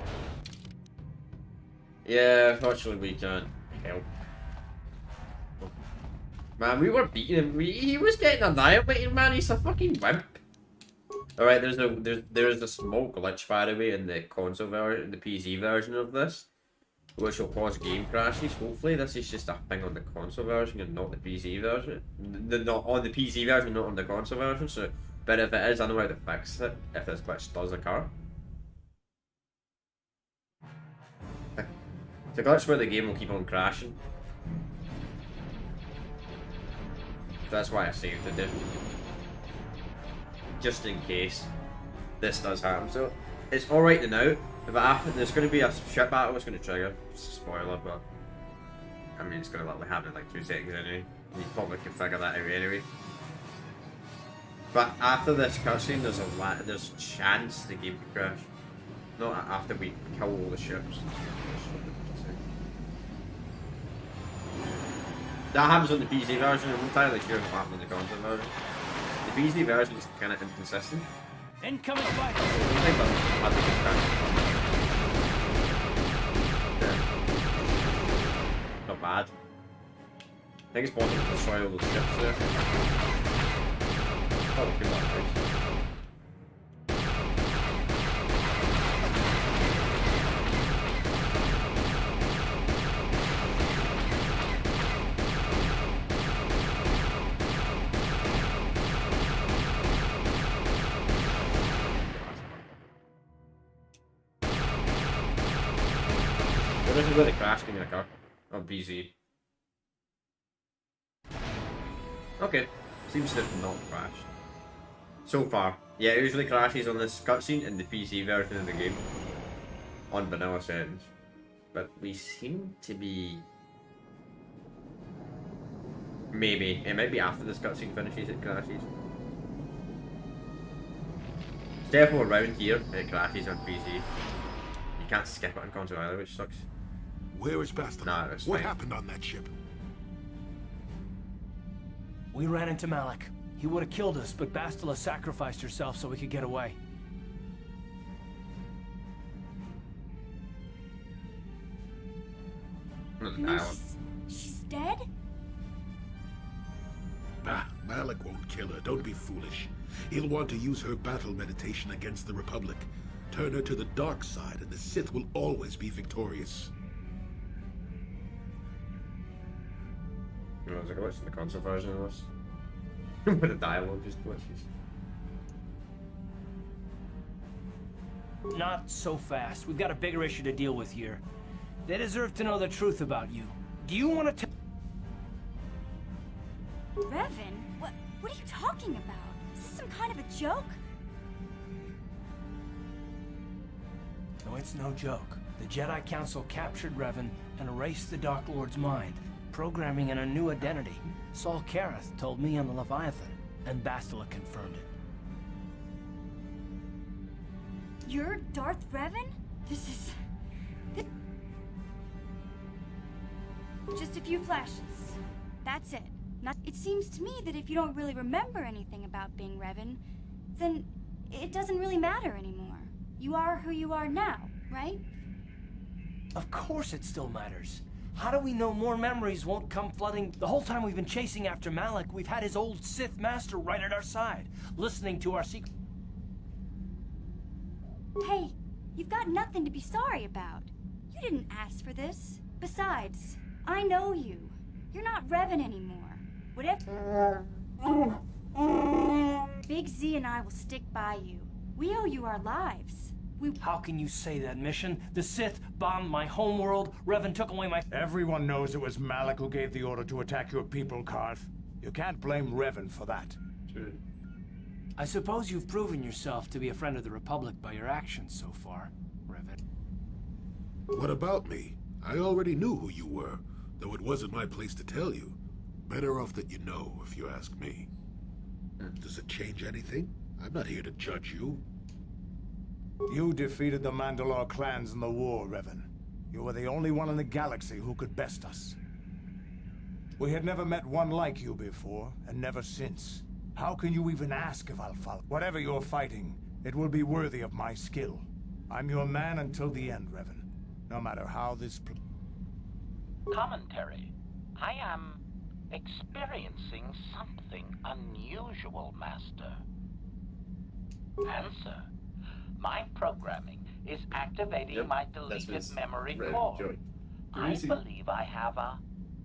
Yeah, unfortunately we can't help. Man, we were beating him. He was getting annihilated, man. He's a fucking wimp. Alright, there's a small glitch, by the way, in the console version, the PC version of this, which will cause game crashes. Hopefully, this is just a thing on the console version and not the PC version. Not on the PC version, not on the console version. So, but if it is, I know how to fix it if this glitch does occur. It's a glitch where the game will keep on crashing. That's why I saved it, just in case this does happen. So it's alright to know, but after there's going to be a ship battle it's going to trigger. Spoiler, but I mean it's going to literally happen in like 2 seconds anyway. You probably can figure that out anyway. But after this cutscene, there's a chance the game could crash. Not after we kill all the ships. That happens on the PC version. I'm entirely sure what happened on the console version. The PC version is kind of inconsistent. Incoming fight. I think that's not bad. I think it's possible to destroy all those ships there. Probably good luck, guys. This is where they crashed in a car on PC. Okay, seems to have not crashed so far. Yeah, it usually crashes on this cutscene in the PC version of the game on vanilla settings, but we seem to be maybe it might be after this cutscene finishes it crashes. It's definitely around here it crashes on PC. You can't skip it on console either, which sucks. Where is Bastila? Nah, it's what fine. happened on that ship? We ran into Malik. He would have killed us, but Bastila sacrificed herself so we could get away. She's dead? Bah, Malik won't kill her. Don't be foolish. He'll want to use her battle meditation against the Republic. Turn her to the dark side, and the Sith will always be victorious. There's a glitch in the console version of this. But the dialogue just glitches. Not so fast. We've got a bigger issue to deal with here. They deserve to know the truth about you. Do you want to tell... Revan? What are you talking about? Is this some kind of a joke? No, it's no joke. The Jedi Council captured Revan and erased the Dark Lord's mind, programming in a new identity. Saul Kareth told me on the Leviathan, and Bastila confirmed it. You're Darth Revan? This is... Just a few flashes. That's it. It seems to me that if you don't really remember anything about being Revan, then it doesn't really matter anymore. You are who you are now, right? Of course it still matters. How do we know more memories won't come flooding? The whole time we've been chasing after Malik, we've had his old Sith master right at our side, listening to our secret. Hey, you've got nothing to be sorry about. You didn't ask for this. Besides, I know you. You're not Revan anymore. Whatever. Big Z and I will stick by you. We owe you our lives. How can you say that, Mission? The Sith bombed my homeworld. Revan took away my... Everyone knows it was Malik who gave the order to attack your people, Karth. You can't blame Revan for that. True. I suppose you've proven yourself to be a friend of the Republic by your actions so far, Revan. What about me? I already knew who you were, though it wasn't my place to tell you. Better off that you know, if you ask me. Does it change anything? I'm not here to judge you. You defeated the Mandalore clans in the war, Revan. You were the only one in the galaxy who could best us. We had never met one like you before, and never since. How can you even ask if I'll follow? Whatever you're fighting, it will be worthy of my skill. I'm your man until the end, Revan. No matter how this... Commentary. I am experiencing something unusual, Master. Answer. My programming is activating my deleted memory core. I believe I have a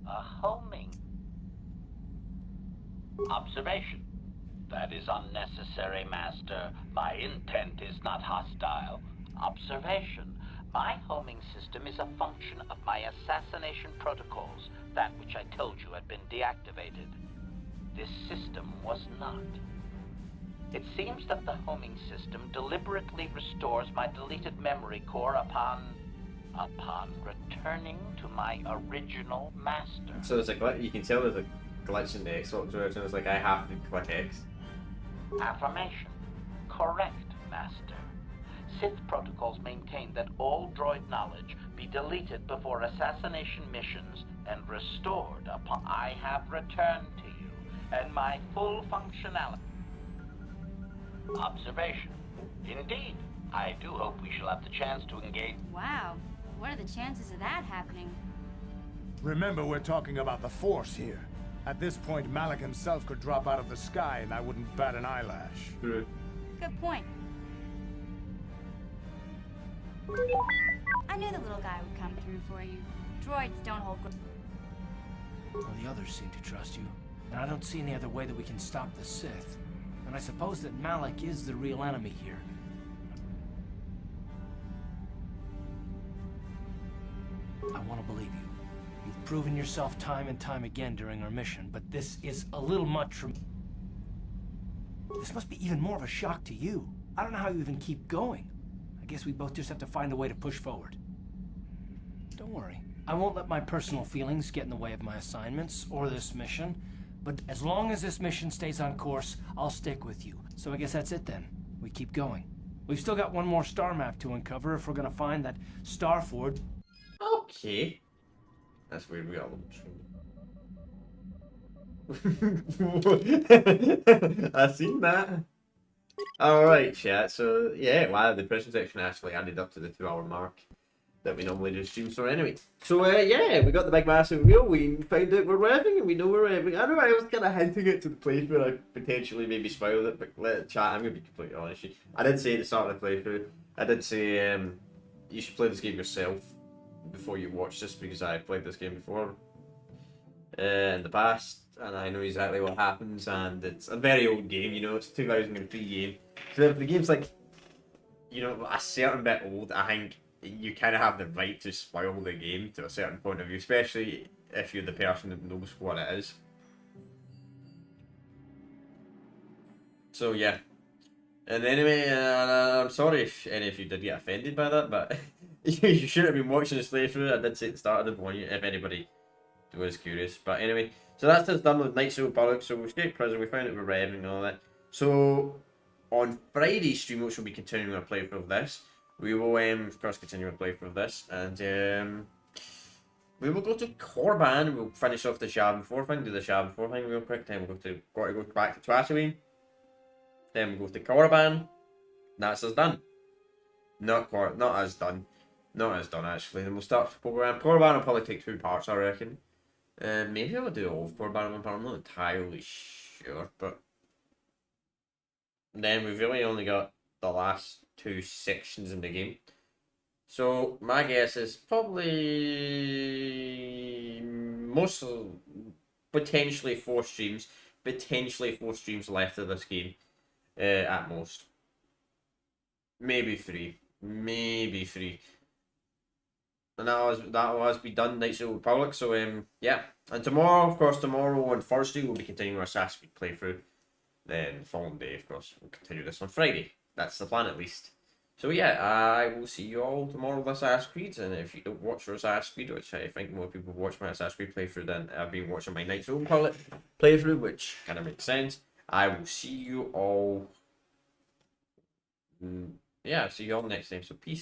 homing. Observation. That is unnecessary, Master. My intent is not hostile. Observation. My homing system is a function of my assassination protocols, that which I told you had been deactivated. This system was not. It seems that the homing system deliberately restores my deleted memory core upon returning to my original master. So there's a glitch. You can tell there's a glitch in the Xbox version. It's like I have to click X. Affirmation. Correct, Master. Sith protocols maintain that all droid knowledge be deleted before assassination missions and restored upon I have returned to you and my full functionality. Observation. Indeed. I do hope we shall have the chance to engage. Wow. What are the chances of that happening? Remember, we're talking about the Force here. At this point, Malik himself could drop out of the sky and I wouldn't bat an eyelash. Good point. I knew the little guy would come through for you. Droids don't hold... Well, the others seem to trust you. And I don't see any other way that we can stop the Sith. And I suppose that Malik is the real enemy here. I want to believe you. You've proven yourself time and time again during our mission, but this is a little much for me. This must be even more of a shock to you. I don't know how you even keep going. I guess we both just have to find a way to push forward. Don't worry. I won't let my personal feelings get in the way of my assignments or this mission, but as long as this mission stays on course, I'll stick with you. So I guess that's it then. We keep going. We've still got one more star map to uncover if we're gonna find that star forge. Okay. That's weird, we got a I seen that. Alright, chat. So, yeah, wow, the prison section actually added up to the 2-hour mark that we normally do stream. So, anyway. So, yeah, we got the big massive reveal. We found out we're revving and we know we're revving. I know I was kind of hinting it to the playthrough. I potentially maybe spoiled it, but let it chat. I'm going to be completely honest. I did say at the start of the playthrough, I did say you should play this game yourself before you watch this, because I played this game before in the past and I know exactly what happens, and it's a very old game, you know, it's a 2003 game, so if the game's like, you know, a certain bit old, I think you kind of have the right to spoil the game to a certain point of view, especially if you're the person that knows what it is. So yeah, and anyway, I'm sorry if any of you did get offended by that, but you should have been watching this playthrough. I did say at the start, I did warn you if anybody was curious. But anyway, so that's just done with Knights of Republic. So we escaped prison, we found out we're revving and all that. So on Friday's stream, which will be continuing our playthrough of this, we will of course continue our playthrough of this, and we will go to Korban. We'll finish off the Yavin 4 thing, do the Yavin 4 thing real quick. Then we'll go back to Tatooine. Then we'll go to Korban. That's us done. Not as done. Not as done, actually. Then we'll start Korban. Korban will probably take 2 parts, I reckon. Maybe I'll do all of Korban in one part. I'm not entirely sure, but then we've really only got the last 2 sections in the game. So my guess is probably potentially 4 streams. Potentially 4 streams left of this game, at most. Maybe 3. Maybe 3. And that was be done Knights of the Republic. So yeah. And tomorrow, of course, on Thursday we'll be continuing our Assassin's Creed playthrough. Then the following day, of course, we'll continue this on Friday. That's the plan, at least. So yeah, I will see you all tomorrow with Assassin's Creed. And if you don't watch your Assassin's Creed, which I think more people watch my Assassin's Creed playthrough than I've been watching my Knights of the Republic playthrough, which kind of makes sense. I will see you all. Yeah, see you all next time. So peace out.